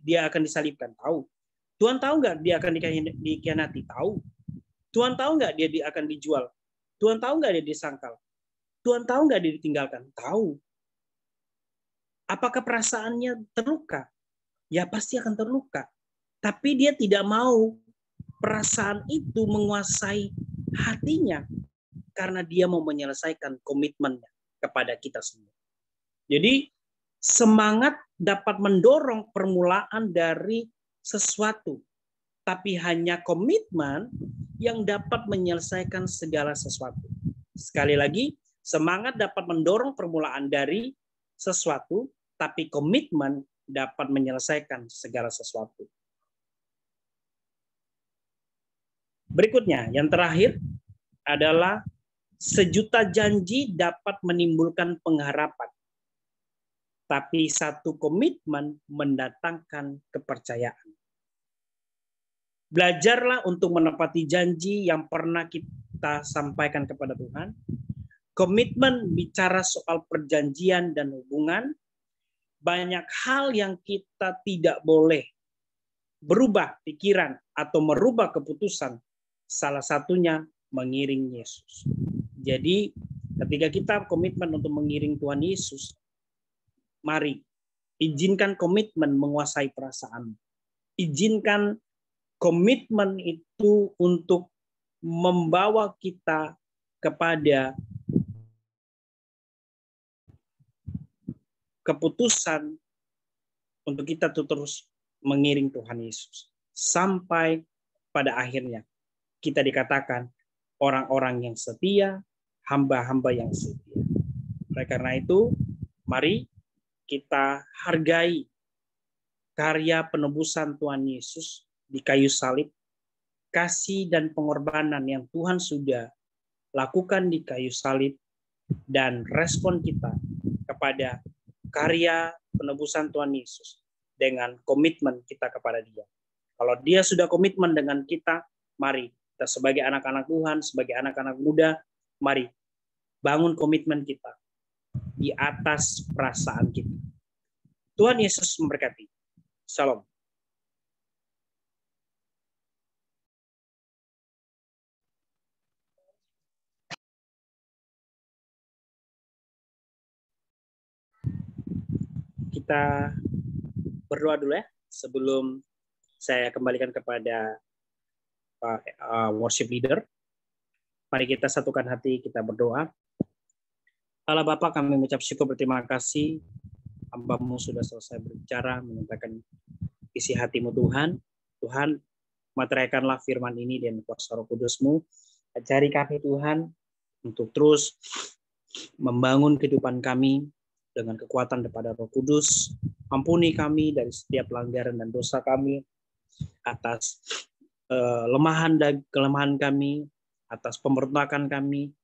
dia akan disalibkan? Tahu. Tuhan tahu nggak dia akan dikhianati? Tahu. Tuhan tahu nggak dia akan dijual? Tuhan tahu nggak dia disangkal? Tuhan tahu nggak dia ditinggalkan? Tahu. Apakah perasaannya terluka? Ya pasti akan terluka. Tapi dia tidak mau perasaan itu menguasai hatinya karena dia mau menyelesaikan komitmennya kepada kita semua. Jadi semangat dapat mendorong permulaan dari sesuatu, tapi hanya komitmen yang dapat menyelesaikan segala sesuatu. Sekali lagi, semangat dapat mendorong permulaan dari sesuatu, tapi komitmen dapat menyelesaikan segala sesuatu. Berikutnya, yang terakhir adalah sejuta janji dapat menimbulkan pengharapan, tapi satu komitmen mendatangkan kepercayaan. Belajarlah untuk menepati janji yang pernah kita sampaikan kepada Tuhan. Komitmen bicara soal perjanjian dan hubungan. Banyak hal yang kita tidak boleh berubah pikiran atau merubah keputusan. Salah satunya mengiring Yesus. Jadi ketika kita komitmen untuk mengiring Tuhan Yesus, mari izinkan komitmen menguasai perasaan. Izinkan komitmen itu untuk membawa kita kepada keputusan untuk kita terus mengiring Tuhan Yesus. Sampai pada akhirnya kita dikatakan orang-orang yang setia, hamba-hamba yang setia. Oleh karena itu, mari kita hargai karya penebusan Tuhan Yesus di kayu salib, kasih dan pengorbanan yang Tuhan sudah lakukan di kayu salib, dan respon kita kepada karya penebusan Tuhan Yesus dengan komitmen kita kepada Dia. Kalau Dia sudah komitmen dengan kita, mari kita sebagai anak-anak Tuhan, sebagai anak-anak muda, mari bangun komitmen kita di atas perasaan kita. Tuhan Yesus memberkati. Shalom. Kita berdoa dulu ya sebelum saya kembalikan kepada worship leader. Mari kita satukan hati, kita berdoa. Allah Bapa, kami mengucap syukur berterima kasih. Hamba-Mu sudah selesai berbicara, menyampaikan isi hati-Mu Tuhan. Tuhan, materaikanlah firman ini dan kuasa Roh Kudus-Mu. Ajari kami Tuhan untuk terus membangun kehidupan kami dengan kekuatan daripada Roh Kudus. Ampuni kami dari setiap pelanggaran dan dosa kami, atas lemahan dan kelemahan kami, atas pemberontakan kami.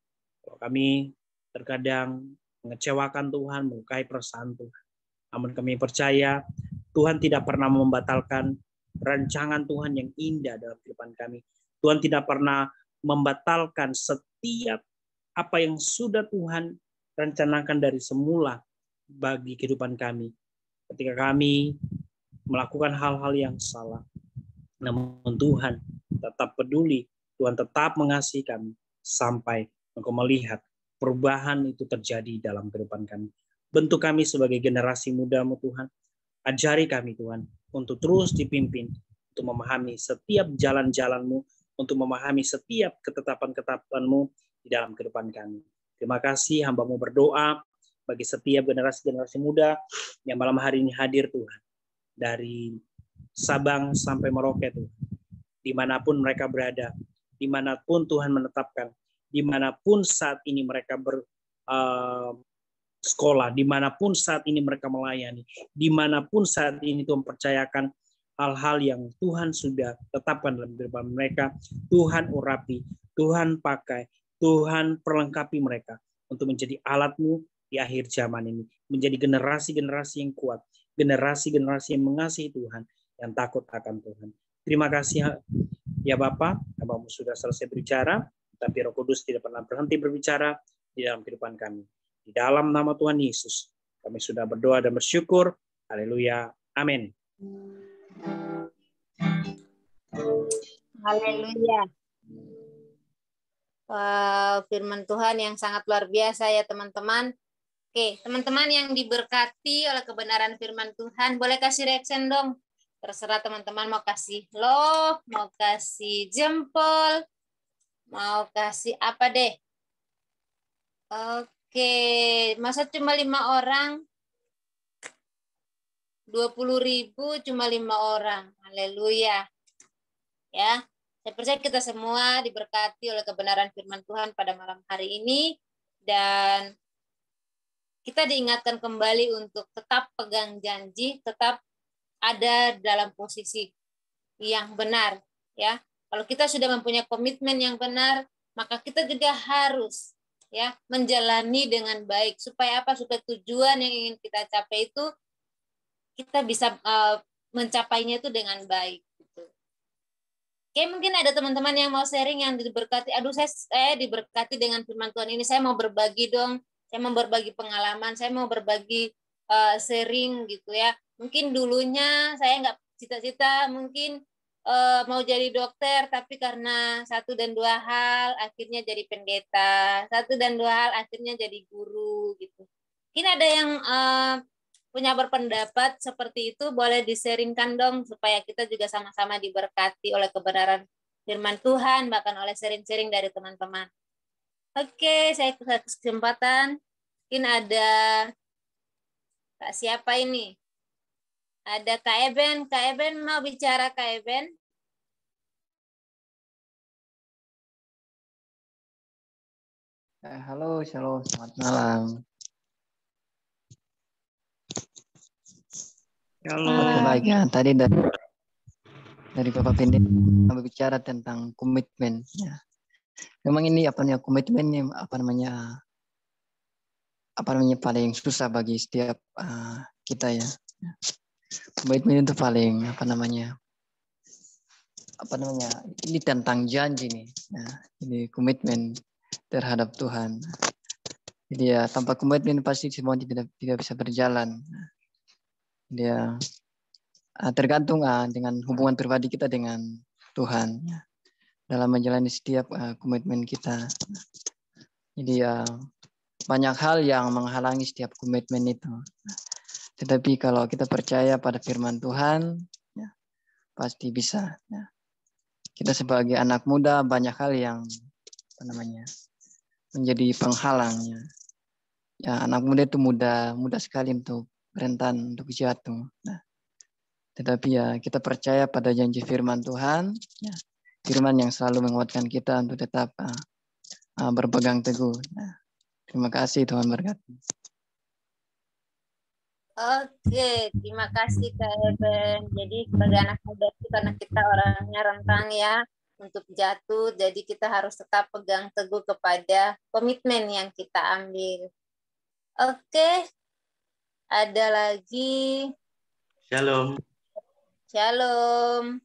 Kalau kami terkadang mengecewakan Tuhan, melukai perasaan Tuhan. Namun kami percaya Tuhan tidak pernah membatalkan rancangan Tuhan yang indah dalam kehidupan kami. Tuhan tidak pernah membatalkan setiap apa yang sudah Tuhan rencanakan dari semula bagi kehidupan kami. Ketika kami melakukan hal-hal yang salah, namun Tuhan tetap peduli, Tuhan tetap mengasihi kami sampai Engkau melihat perubahan itu terjadi dalam kehidupan kami. Bentuk kami sebagai generasi muda-Mu Tuhan. Ajari kami Tuhan untuk terus dipimpin, untuk memahami setiap jalan-jalan-Mu, untuk memahami setiap ketetapan-ketetapan-Mu di dalam kehidupan kami. Terima kasih, hamba-Mu berdoa bagi setiap generasi-generasi muda yang malam hari ini hadir Tuhan. Dari Sabang sampai Merauke Tuhan. Dimanapun mereka berada, dimanapun Tuhan menetapkan, dimanapun saat ini mereka sekolah, dimanapun saat ini mereka melayani, dimanapun saat ini Tuhan percayakan hal-hal yang Tuhan sudah tetapkan dalam kehidupan mereka, Tuhan urapi, Tuhan pakai, Tuhan perlengkapi mereka untuk menjadi alat-Mu di akhir zaman ini, menjadi generasi-generasi yang kuat, generasi-generasi yang mengasihi Tuhan, yang takut akan Tuhan. Terima kasih ya Bapa, Hamba-Mu sudah selesai berbicara, tapi Roh Kudus tidak pernah berhenti berbicara di dalam kehidupan kami. Di dalam nama Tuhan Yesus, kami sudah berdoa dan bersyukur. Haleluya. Amin. Haleluya. Wow, firman Tuhan yang sangat luar biasa ya teman-teman. Oke, teman-teman yang diberkati oleh kebenaran firman Tuhan, boleh kasih reaction dong. Terserah teman-teman mau kasih love, mau kasih jempol, Mau kasih apa deh? Oke, masa cuma 5 orang? 20.000 cuma 5 orang. Haleluya. Ya, saya percaya kita semua diberkati oleh kebenaran firman Tuhan pada malam hari ini, dan kita diingatkan kembali untuk tetap pegang janji, tetap ada dalam posisi yang benar, ya. Kalau kita sudah mempunyai komitmen yang benar, maka kita juga harus ya menjalani dengan baik, supaya apa? Supaya tujuan yang ingin kita capai itu kita bisa mencapainya itu dengan baik. Oke, mungkin ada teman-teman yang mau sharing yang diberkati. Aduh, saya diberkati dengan firman Tuhan ini. Saya mau berbagi dong. Saya mau berbagi pengalaman. Saya mau berbagi sharing gitu ya. Mungkin dulunya saya nggak cita-cita mungkin mau jadi dokter, tapi karena 1 dan 2 hal akhirnya jadi pendeta. 1 dan 2 hal akhirnya jadi guru gitu. Mungkin ada yang punya berpendapat seperti itu, boleh di-sharingkan dong supaya kita juga sama-sama diberkati oleh kebenaran firman Tuhan, bahkan oleh sharing-sharing dari teman-teman. Oke, saya kasih kesempatan. Mungkin ada Kak siapa ini? Ada Kak Eben. Kak Eben mau bicara, Kak Eben? Halo, shalom, selamat malam. Oke, baik ya. Tadi dari Bapak Pendeta berbicara tentang komitmen. Ya. Memang ini komitmennya paling susah bagi setiap kita ya. Komitmen itu paling ini tentang janji nih. Nah, ini komitmen terhadap Tuhan. Jadi ya tanpa komitmen pasti semua tidak bisa berjalan. Dia tergantung dengan hubungan pribadi kita dengan Tuhan ya, dalam menjalani setiap komitmen kita. Jadi ya banyak hal yang menghalangi setiap komitmen itu. Tetapi kalau kita percaya pada firman Tuhan, ya, pasti bisa. Ya. Kita sebagai anak muda banyak hal yang menjadi penghalangnya. Ya, anak muda itu mudah sekali untuk rentan untuk jatuh. Nah, tetapi ya kita percaya pada janji firman Tuhan, ya, firman yang selalu menguatkan kita untuk tetap berpegang teguh. Nah, terima kasih, Tuhan berkati. Oke, terima kasih Kak Eben. Jadi sebagai anak muda itu karena kita orangnya rentang ya untuk jatuh, jadi kita harus tetap pegang teguh kepada komitmen yang kita ambil. Oke, ada lagi. Shalom. Shalom.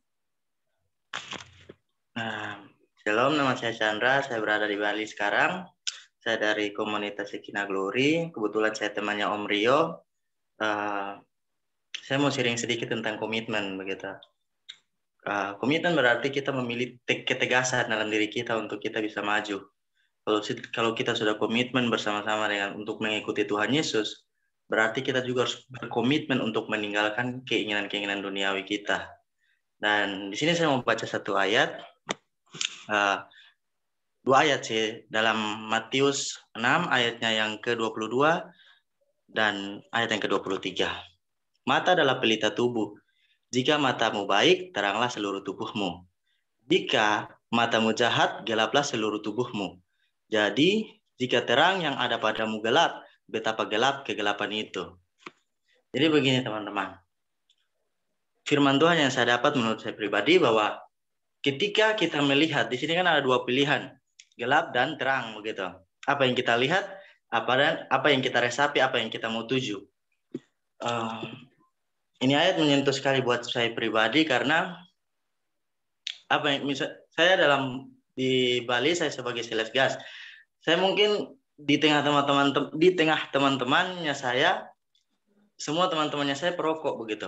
Shalom, nama saya Chandra. Saya berada di Bali sekarang. Saya dari komunitas Sekina Glory. Kebetulan saya temannya Om Rio. Saya mau sharing sedikit tentang komitmen begitu. Komitmen berarti kita memilih ketegasan dalam diri kita untuk kita bisa maju. Kalau kita sudah komitmen bersama-sama dengan untuk mengikuti Tuhan Yesus, berarti kita juga harus berkomitmen untuk meninggalkan keinginan-keinginan duniawi kita. Dan di sini saya mau baca satu ayat, 2 ayat sih, dalam Matius 6 ayatnya yang ke-22 dan ayat yang ke-23. Mata adalah pelita tubuh. Jika matamu baik, teranglah seluruh tubuhmu. Jika matamu jahat, gelaplah seluruh tubuhmu. Jadi, jika terang yang ada padamu gelap, betapa gelap kegelapan itu. Jadi begini teman-teman. Firman Tuhan yang saya dapat menurut saya pribadi bahwa ketika kita melihat, di sini kan ada 2 pilihan, gelap dan terang begitu. Apa yang kita lihat, apa yang kita resapi, apa yang kita mau tuju. Ini ayat menyentuh sekali buat saya pribadi karena saya di Bali saya sebagai sales gas. Saya mungkin di tengah teman-temannya saya, semua teman-temannya saya perokok begitu.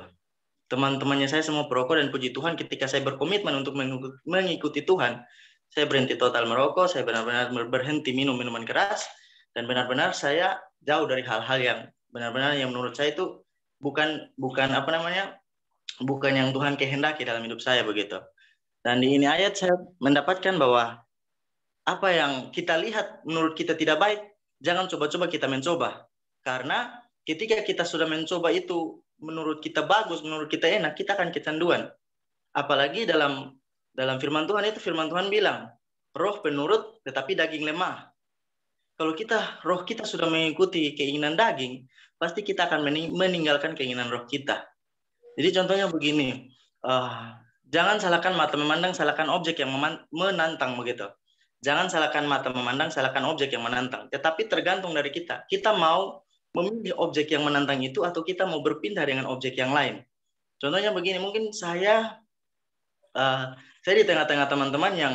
Teman-temannya saya semua perokok dan puji Tuhan ketika saya berkomitmen untuk mengikuti Tuhan, saya berhenti total merokok, saya benar-benar berhenti minum minuman keras, dan benar-benar saya jauh dari hal-hal yang benar-benar yang menurut saya itu bukan yang Tuhan kehendaki dalam hidup saya begitu. Dan di ini ayat saya mendapatkan bahwa apa yang kita lihat menurut kita tidak baik, jangan coba-coba kita mencoba. Karena ketika kita sudah mencoba itu menurut kita bagus, menurut kita enak, kita akan kecanduan. Apalagi dalam firman Tuhan itu, firman Tuhan bilang, roh penurut tetapi daging lemah. Kalau roh kita sudah mengikuti keinginan daging, pasti kita akan meninggalkan keinginan roh kita. Jadi contohnya begini, jangan salahkan mata memandang, salahkan objek yang menantang begitu. Jangan salahkan mata memandang, salahkan objek yang menantang. Tetapi tergantung dari kita. Kita mau memilih objek yang menantang itu atau kita mau berpindah dengan objek yang lain. Contohnya begini, mungkin saya di tengah-tengah teman-teman yang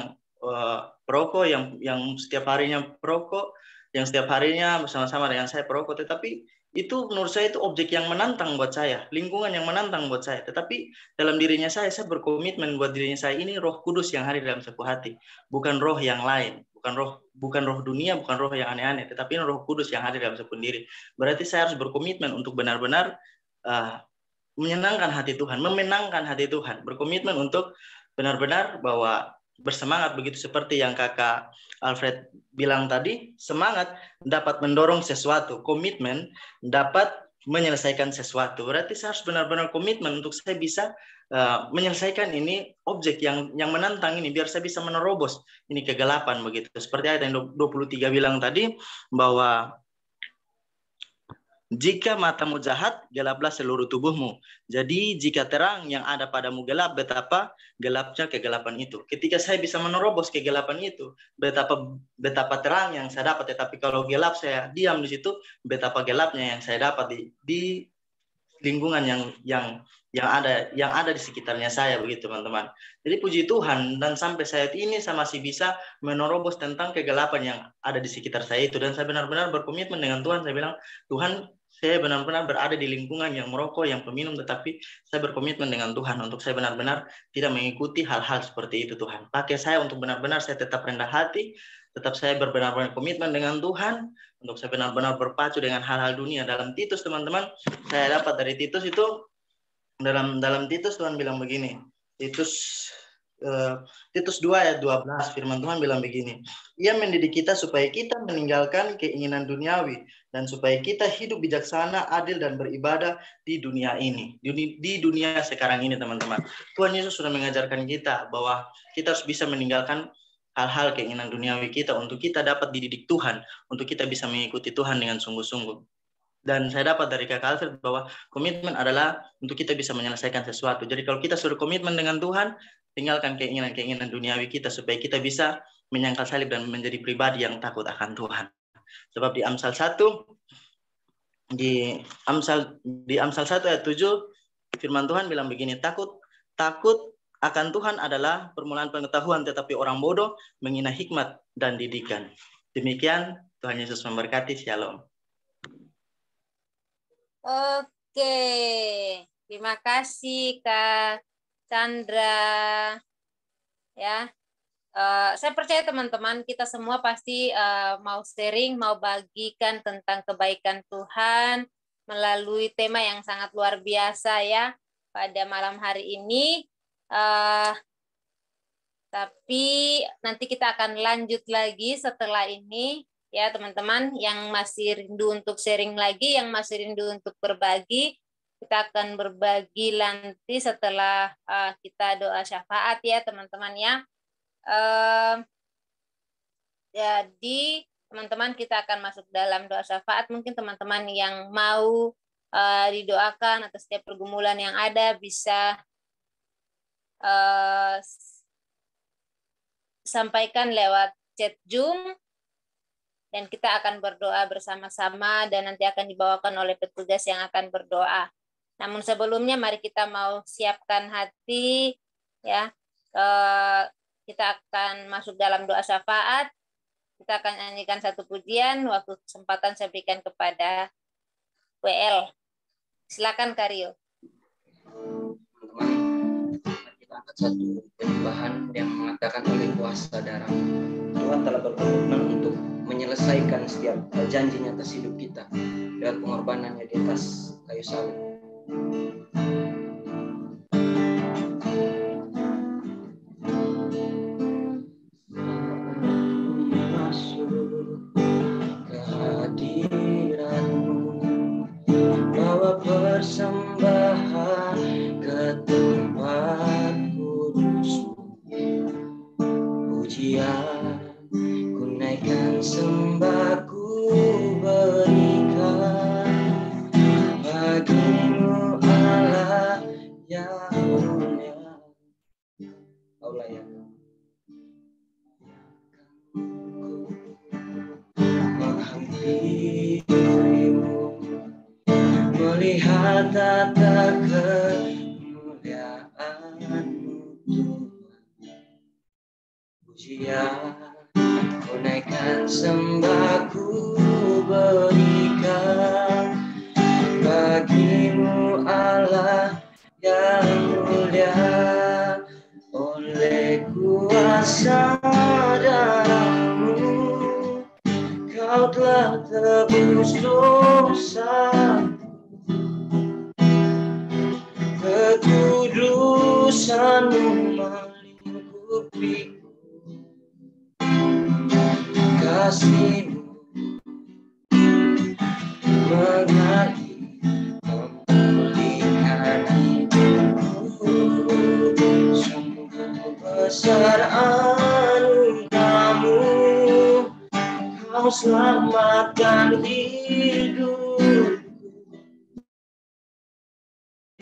perokok, yang setiap harinya perokok, yang setiap harinya bersama-sama dengan saya perokok, tetapi itu menurut saya itu objek yang menantang buat saya, lingkungan yang menantang buat saya. Tetapi dalam dirinya saya berkomitmen buat dirinya saya, ini Roh Kudus yang hadir dalam sebuah hati, bukan roh yang lain, bukan roh dunia, bukan roh yang aneh-aneh, tetapi Roh Kudus yang hadir dalam sebuah diri. Berarti saya harus berkomitmen untuk benar-benar menyenangkan hati Tuhan, memenangkan hati Tuhan, berkomitmen untuk benar-benar bahwa bersemangat, begitu seperti yang kakak Alfred bilang tadi, semangat dapat mendorong sesuatu, komitmen dapat menyelesaikan sesuatu. Berarti saya harus benar-benar komitmen untuk saya bisa menyelesaikan ini objek yang menantang ini, biar saya bisa menerobos ini kegelapan begitu. Seperti ayat yang 23 bilang tadi, bahwa jika matamu jahat, gelaplah seluruh tubuhmu. Jadi jika terang yang ada padamu gelap, betapa gelapnya kegelapan itu. Ketika saya bisa menerobos kegelapan itu, betapa terang yang saya dapat. Tetapi kalau gelap saya diam di situ, betapa gelapnya yang saya dapat di lingkungan yang ada di sekitarnya saya begitu, teman-teman. Jadi puji Tuhan, dan sampai saat ini saya masih bisa menerobos tentang kegelapan yang ada di sekitar saya itu, dan saya benar-benar berkomitmen dengan Tuhan. Saya bilang, Tuhan, saya benar-benar berada di lingkungan yang merokok, yang peminum, tetapi saya berkomitmen dengan Tuhan untuk saya benar-benar tidak mengikuti hal-hal seperti itu. Tuhan, pakai saya untuk benar-benar saya tetap rendah hati, tetap saya benar-benar komitmen dengan Tuhan, untuk saya benar-benar berpacu dengan hal-hal dunia. Dalam Titus, teman-teman, saya dapat dari Titus itu, dalam Titus Tuhan bilang begini, Titus 2 ayat 12, firman Tuhan bilang begini, Ia mendidik kita supaya kita meninggalkan keinginan duniawi, dan supaya kita hidup bijaksana, adil, dan beribadah di dunia ini, di dunia sekarang ini, teman-teman. Tuhan Yesus sudah mengajarkan kita bahwa kita harus bisa meninggalkan hal-hal keinginan duniawi kita untuk kita dapat dididik Tuhan, untuk kita bisa mengikuti Tuhan dengan sungguh-sungguh. Dan saya dapat dari Kak Alfred bahwa komitmen adalah untuk kita bisa menyelesaikan sesuatu. Jadi kalau kita sudah komitmen dengan Tuhan, tinggalkan keinginan-keinginan duniawi kita supaya kita bisa menyangkal salib dan menjadi pribadi yang takut akan Tuhan. Sebab di Amsal 1 ayat 7 firman Tuhan bilang begini, takut akan Tuhan adalah permulaan pengetahuan, tetapi orang bodoh menghina hikmat dan didikan. Demikian, Tuhan Yesus memberkati. Shalom. Oke, terima kasih Kak Chandra. Ya, saya percaya teman-teman kita semua pasti mau sharing, mau bagikan tentang kebaikan Tuhan melalui tema yang sangat luar biasa ya pada malam hari ini. Tapi nanti kita akan lanjut lagi setelah ini. Ya teman-teman yang masih rindu untuk sharing lagi, yang masih rindu untuk berbagi, kita akan berbagi nanti setelah kita doa syafaat ya teman-teman ya. Jadi teman-teman kita akan masuk dalam doa syafaat. Mungkin teman-teman yang mau didoakan atas setiap pergumulan yang ada bisa sampaikan lewat chat Zoom. Dan kita akan berdoa bersama-sama dan nanti akan dibawakan oleh petugas yang akan berdoa. Namun sebelumnya mari kita mau siapkan hati ya. Kita akan masuk dalam doa syafaat. Kita akan nyanyikan satu pujian. Waktu kesempatan saya berikan kepada WL. Silakan Karyo. Teman-teman, kita angkat satu penyembahan yang mengatakan oleh kuasa darah. Tuhan telah berkomitmen untuk menyelesaikan setiap janjinya atas hidup kita lewat pengorbanannya di atas kayu salib. melihat tata kemuliaan-Mu Tuhan. Pujian ku naikkan, sembahku berikan bagi-Mu Allah yang mulia. Oleh kuasa darah-Mu Kau telah tebus dosa, kekudusan-Mu melingkupiku, kasih-Mu mengasihi, memulihkan hidupku. Sungguh besar anugerah-Mu, Kau selamatkan hidupku.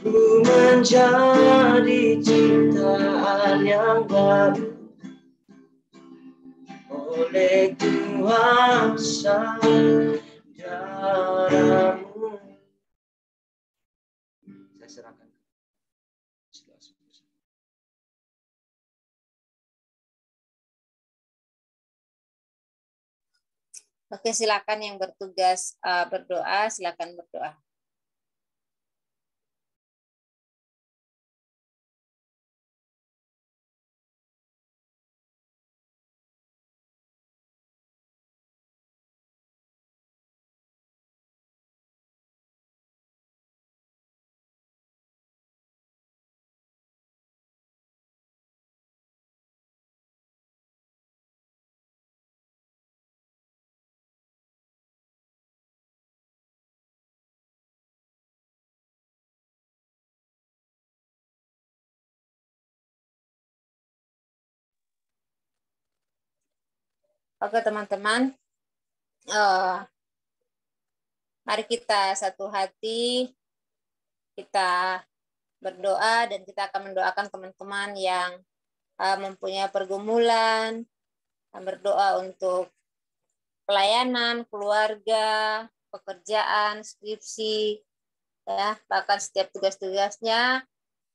Ku menjadi ciptaan yang baru oleh kuasa darah-Mu. Saya serahkan. Oke, silakan yang bertugas berdoa, silakan berdoa. Oke teman-teman, mari kita satu hati, kita berdoa dan kita akan mendoakan teman-teman yang mempunyai pergumulan, berdoa untuk pelayanan, keluarga, pekerjaan, skripsi, ya, bahkan setiap tugas-tugasnya.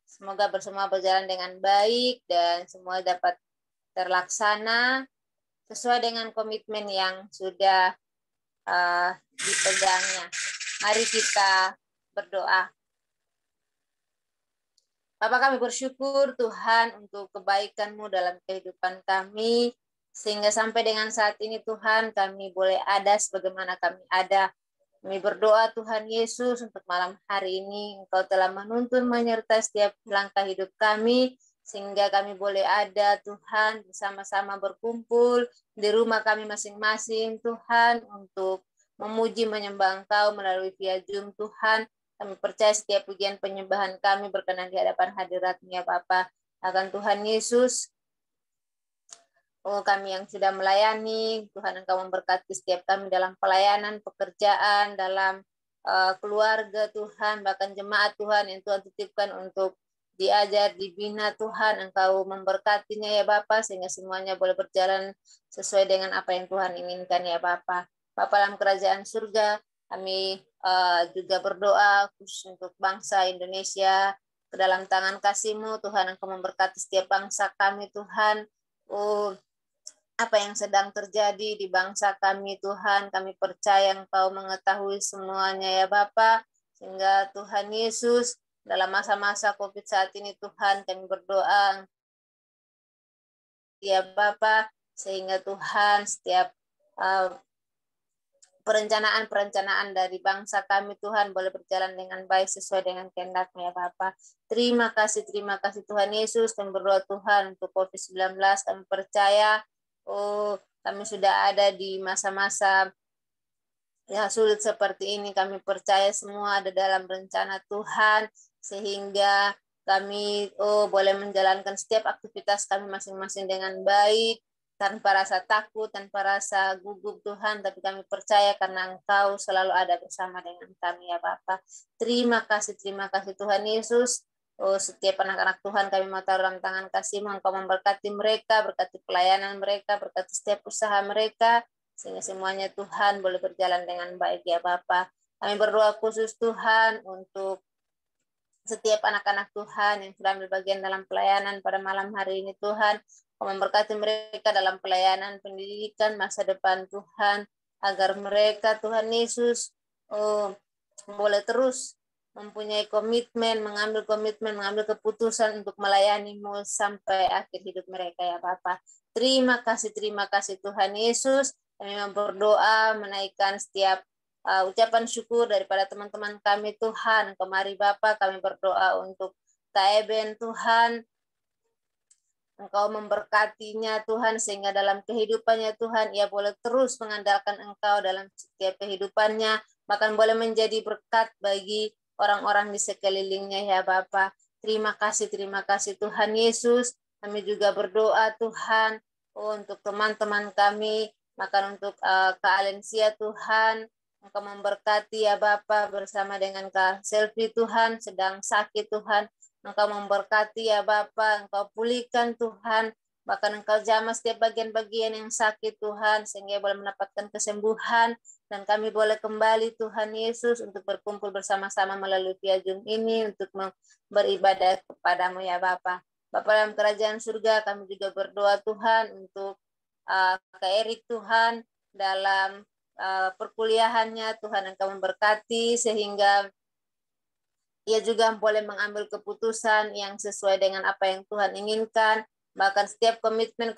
Semoga bersama berjalan dengan baik dan semua dapat terlaksana sesuai dengan komitmen yang sudah dipegangnya. Mari kita berdoa. Bapa, kami bersyukur Tuhan untuk kebaikan-Mu dalam kehidupan kami, sehingga sampai dengan saat ini Tuhan kami boleh ada sebagaimana kami ada. Kami berdoa Tuhan Yesus untuk malam hari ini Engkau telah menuntun menyertai setiap langkah hidup kami, sehingga kami boleh ada Tuhan bersama-sama berkumpul di rumah kami masing-masing Tuhan untuk memuji menyembah Engkau melalui via Zoom Tuhan. Kami percaya setiap pujian penyembahan kami berkenan di hadapan hadirat-Mu ya Bapa. Akan Tuhan Yesus, kami yang sudah melayani, Tuhan Engkau memberkati setiap kami dalam pelayanan, pekerjaan, dalam keluarga Tuhan, bahkan jemaat Tuhan yang Tuhan titipkan untuk diajar, dibina Tuhan, Engkau memberkatinya ya Bapa, sehingga semuanya boleh berjalan sesuai dengan apa yang Tuhan inginkan ya Bapa. Bapa dalam kerajaan surga, kami juga berdoa khusus untuk bangsa Indonesia, ke dalam tangan kasih-Mu Tuhan, Engkau memberkati setiap bangsa kami Tuhan. Apa yang sedang terjadi di bangsa kami Tuhan, kami percaya Engkau mengetahui semuanya ya Bapa, sehingga Tuhan Yesus dalam masa-masa COVID saat ini Tuhan kami berdoa ya Bapa, sehingga Tuhan setiap perencanaan-perencanaan dari bangsa kami Tuhan boleh berjalan dengan baik sesuai dengan kehendak-Mu ya Bapa. Terima kasih Tuhan Yesus. Kami berdoa Tuhan untuk COVID-19, kami percaya kami sudah ada di masa-masa yang sulit seperti ini. Kami percaya semua ada dalam rencana Tuhan, sehingga kami boleh menjalankan setiap aktivitas kami masing-masing dengan baik, tanpa rasa takut, tanpa rasa gugup Tuhan, tapi kami percaya karena Engkau selalu ada bersama dengan kami ya Bapa. Terima kasih Tuhan Yesus. Setiap anak-anak Tuhan kami mau taruh dalam tangan kasih-Mu, Engkau memberkati mereka, berkati pelayanan mereka, berkati setiap usaha mereka, sehingga semuanya Tuhan boleh berjalan dengan baik ya Bapa. Kami berdoa khusus Tuhan untuk setiap anak-anak Tuhan yang sudah ambil bagian dalam pelayanan pada malam hari ini Tuhan. Kau memberkati mereka dalam pelayanan pendidikan masa depan Tuhan, agar mereka Tuhan Yesus boleh terus mempunyai komitmen, mengambil keputusan untuk melayani-Mu sampai akhir hidup mereka ya Bapa. Terima kasih Tuhan Yesus. Kami berdoa menaikkan setiap ucapan syukur daripada teman-teman kami Tuhan. Kemari Bapa, kami berdoa untuk Kak Eben Tuhan. Engkau memberkatinya Tuhan, sehingga dalam kehidupannya Tuhan, ia boleh terus mengandalkan Engkau dalam setiap kehidupannya, bahkan boleh menjadi berkat bagi orang-orang di sekelilingnya ya Bapa. Terima kasih Tuhan Yesus. Kami juga berdoa Tuhan untuk teman-teman kami, bahkan untuk Kak Alensia Tuhan. Engkau memberkati ya Bapa, bersama dengan Kak Selvi Tuhan, sedang sakit Tuhan. Engkau memberkati ya Bapa, Engkau pulihkan Tuhan, bahkan Engkau jamah setiap bagian-bagian yang sakit Tuhan, sehingga boleh mendapatkan kesembuhan, dan kami boleh kembali Tuhan Yesus untuk berkumpul bersama-sama melalui via Zoom ini untuk beribadah kepadamu ya Bapa. Bapa dalam kerajaan surga, kami juga berdoa Tuhan untuk Kak Erik Tuhan dalam perkuliahannya, Tuhan Engkau memberkati sehingga ia juga boleh mengambil keputusan yang sesuai dengan apa yang Tuhan inginkan. Bahkan setiap komitmen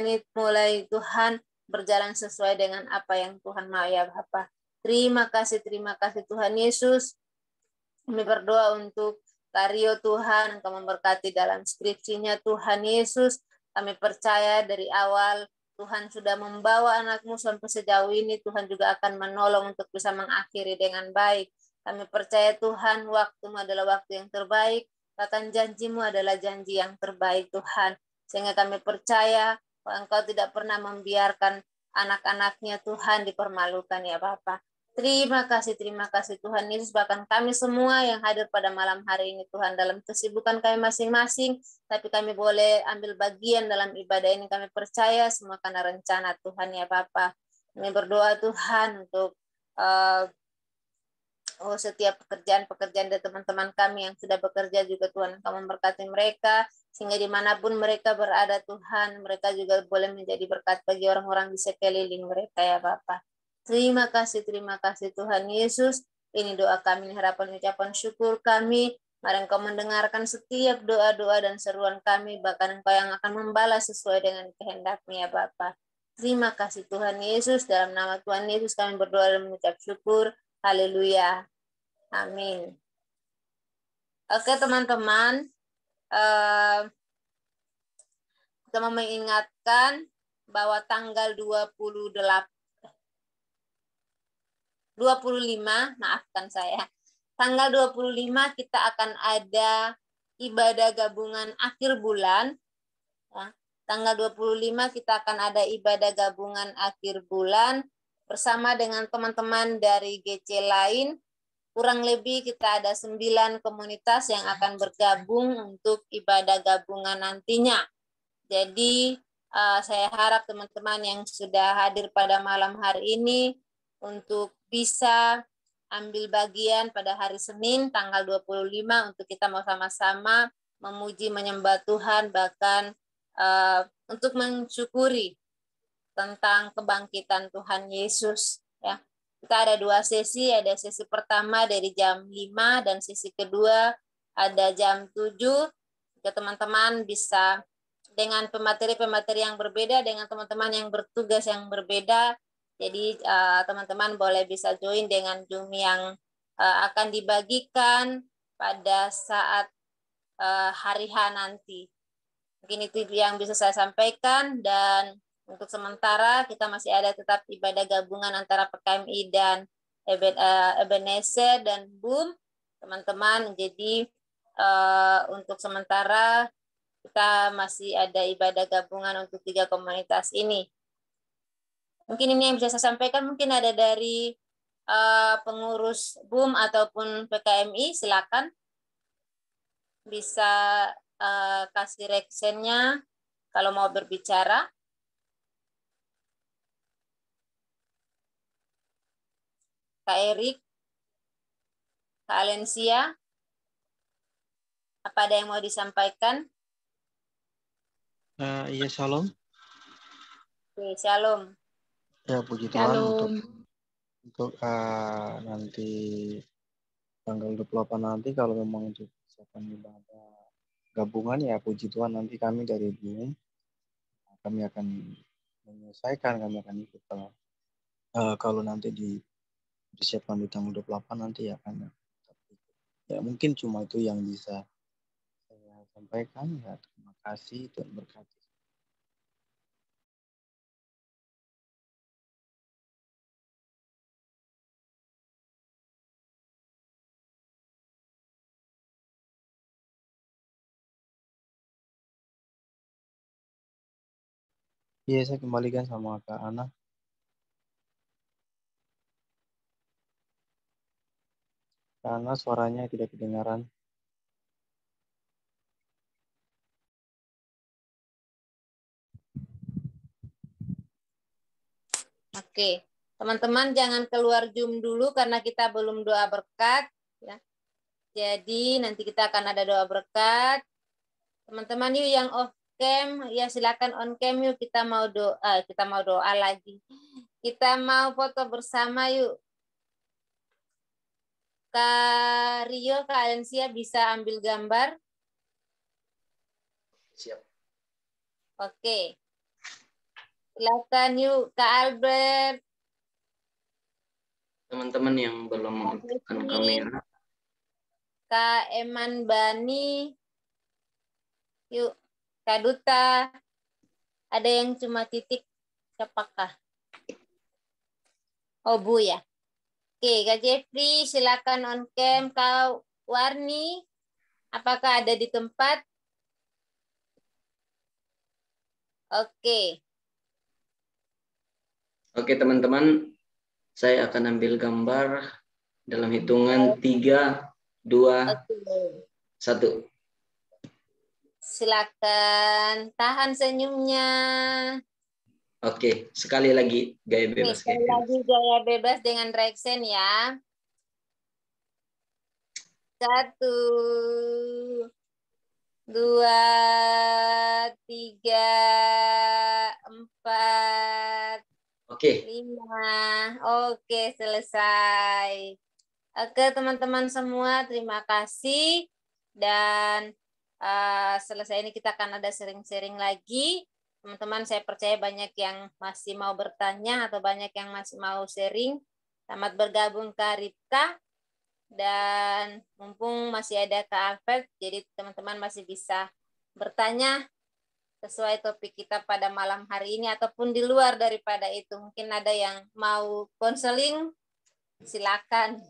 itu mulai Tuhan berjalan sesuai dengan apa yang Tuhan mau ya Bapa. Terima kasih Tuhan Yesus. Kami berdoa untuk Kario Tuhan, Engkau memberkati dalam skripsinya Tuhan Yesus. Kami percaya dari awal Tuhan sudah membawa anakmu sampai sejauh ini, Tuhan juga akan menolong untuk bisa mengakhiri dengan baik. Kami percaya Tuhan, waktumu adalah waktu yang terbaik, bahkan janjimu adalah janji yang terbaik Tuhan. Sehingga kami percaya bahwa Engkau tidak pernah membiarkan anak-anaknya Tuhan dipermalukan ya Bapa. Terima kasih Tuhan Yesus, bahkan kami semua yang hadir pada malam hari ini Tuhan, dalam kesibukan kami masing-masing, tapi kami boleh ambil bagian dalam ibadah ini. Kami percaya semua karena rencana Tuhan ya Bapa. Kami berdoa Tuhan untuk setiap pekerjaan dari teman-teman kami yang sudah bekerja juga Tuhan, Engkau memberkati mereka, sehingga dimanapun mereka berada Tuhan, mereka juga boleh menjadi berkat bagi orang-orang di sekeliling mereka ya Bapa. Terima kasih Tuhan Yesus. Ini doa kami, harapan ucapan syukur kami. Mari Engkau mendengarkan setiap doa-doa dan seruan kami, bahkan Engkau yang akan membalas sesuai dengan kehendak-Mu ya Bapa. Terima kasih Tuhan Yesus. Dalam nama Tuhan Yesus kami berdoa dan mengucap syukur. Haleluya. Amin. Oke teman-teman, kita mau mengingatkan bahwa tanggal 25, maafkan saya, tanggal 25 kita akan ada ibadah gabungan akhir bulan. Tanggal 25 kita akan ada ibadah gabungan akhir bulan bersama dengan teman-teman dari GC lain. Kurang lebih kita ada 9 komunitas yang akan bergabung untuk ibadah gabungan nantinya. Jadi saya harap teman-teman yang sudah hadir pada malam hari ini untuk bisa ambil bagian pada hari Senin tanggal 25 untuk kita mau sama-sama memuji menyembah Tuhan, bahkan untuk mensyukuri tentang kebangkitan Tuhan Yesus ya. Kita ada 2 sesi, ada sesi pertama dari jam 5 dan sesi kedua ada jam 7. Jika teman-teman bisa dengan pemateri-pemateri yang berbeda, dengan teman-teman yang bertugas yang berbeda, jadi teman-teman boleh bisa join dengan Zoom yang akan dibagikan pada saat hari H nanti. Mungkin itu yang bisa saya sampaikan, dan untuk sementara kita masih ada tetap ibadah gabungan antara PKMI dan Ebenezer dan BUM, teman-teman. Jadi untuk sementara kita masih ada ibadah gabungan untuk 3 komunitas ini. Mungkin ini yang bisa saya sampaikan. Mungkin ada dari pengurus BUM ataupun PKMI, silakan bisa kasih reaksinya kalau mau berbicara. Kak Erik. Kak Alensia, apa ada yang mau disampaikan? Iya, shalom. Oke, shalom. Ya, puji Tuhan untuk nanti tanggal 28 nanti kalau memang untuk persiapan ibadah gabungan, ya puji Tuhan nanti kami dari Bloom, kami akan menyelesaikan, kami akan ikut. Kalau nanti disiapkan di tanggal 28 nanti ya kan. Ya mungkin cuma itu yang bisa saya sampaikan. Ya, terima kasih, Tuhan berkati. Iya, saya kembalikan sama Kak Ana. Kak Ana, suaranya tidak kedengaran. Oke, teman-teman jangan keluar Zoom dulu karena kita belum doa berkat. Ya. Jadi nanti kita akan ada doa berkat. Teman-teman yuk yang off cam, ya silakan on cam yuk, kita mau doa lagi. Kita mau foto bersama yuk. Kak Rio, Kak Alensia bisa ambil gambar? Siap. Oke. Silakan yuk, Kak Albert. Teman-teman yang belum mengaktifkan kamera. Kak Eman Bani. Yuk, Kak Duta. Ada yang cuma titik, siapakah? Oh, Bu ya. Oke, Kak Jeffrey, silakan on cam. Kak Warni, apakah ada di tempat? Oke. Oke, teman-teman. Saya akan ambil gambar dalam hitungan 3, 2, 1. Silakan tahan senyumnya. Oke, sekali lagi gaya bebas. Sekali lagi gaya bebas dengan Rexen ya. 1, 2, 3, 4, Oke. 5. Oke, selesai. Oke, teman-teman semua, terima kasih. Dan selesai ini kita akan ada sharing-sharing lagi. Teman-teman, saya percaya banyak yang masih mau bertanya atau banyak yang masih mau sharing. Selamat bergabung Kak Ripka. Dan mumpung masih ada Kak Alfred, jadi teman-teman masih bisa bertanya sesuai topik kita pada malam hari ini ataupun di luar daripada itu. Mungkin ada yang mau konseling, silakan.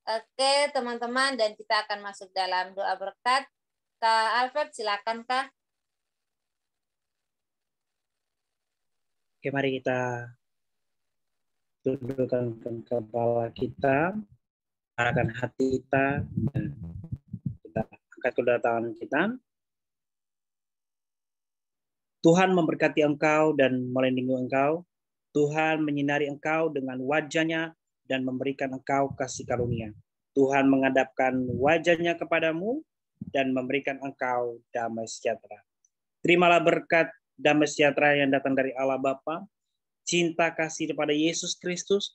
Oke, teman-teman, dan kita akan masuk dalam doa berkat. Kak Alfred, silakan Kak. Oke, mari kita tundukkan kepala kita, arahkan hati kita, dan kita angkat kedua tangan kita. Tuhan memberkati engkau dan melindungi engkau. Tuhan menyinari engkau dengan wajah-Nya dan memberikan engkau kasih karunia. Tuhan menghadapkan wajah-Nya kepadamu dan memberikan engkau damai sejahtera. Terimalah berkat damai sejahtera yang datang dari Allah Bapa, cinta kasih kepada Yesus Kristus,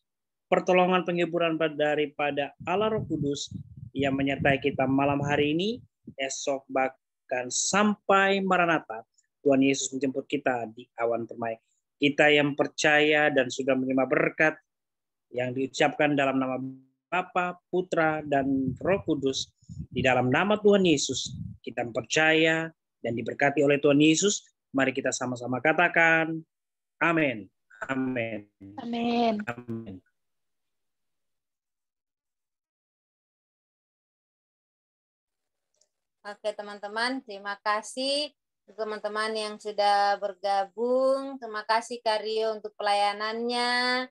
pertolongan penghiburan daripada Allah Roh Kudus yang menyertai kita malam hari ini, esok, bahkan sampai Maranatha. Tuhan Yesus menjemput kita di awan permai. Kita yang percaya dan sudah menerima berkat yang diucapkan dalam nama Bapa, Putra, dan Roh Kudus, di dalam nama Tuhan Yesus, kita percaya dan diberkati oleh Tuhan Yesus. Mari kita sama-sama katakan, amin. Amin. Amin. Amin. Oke, teman-teman, terima kasih teman-teman yang sudah bergabung. Terima kasih Kak Rio untuk pelayanannya.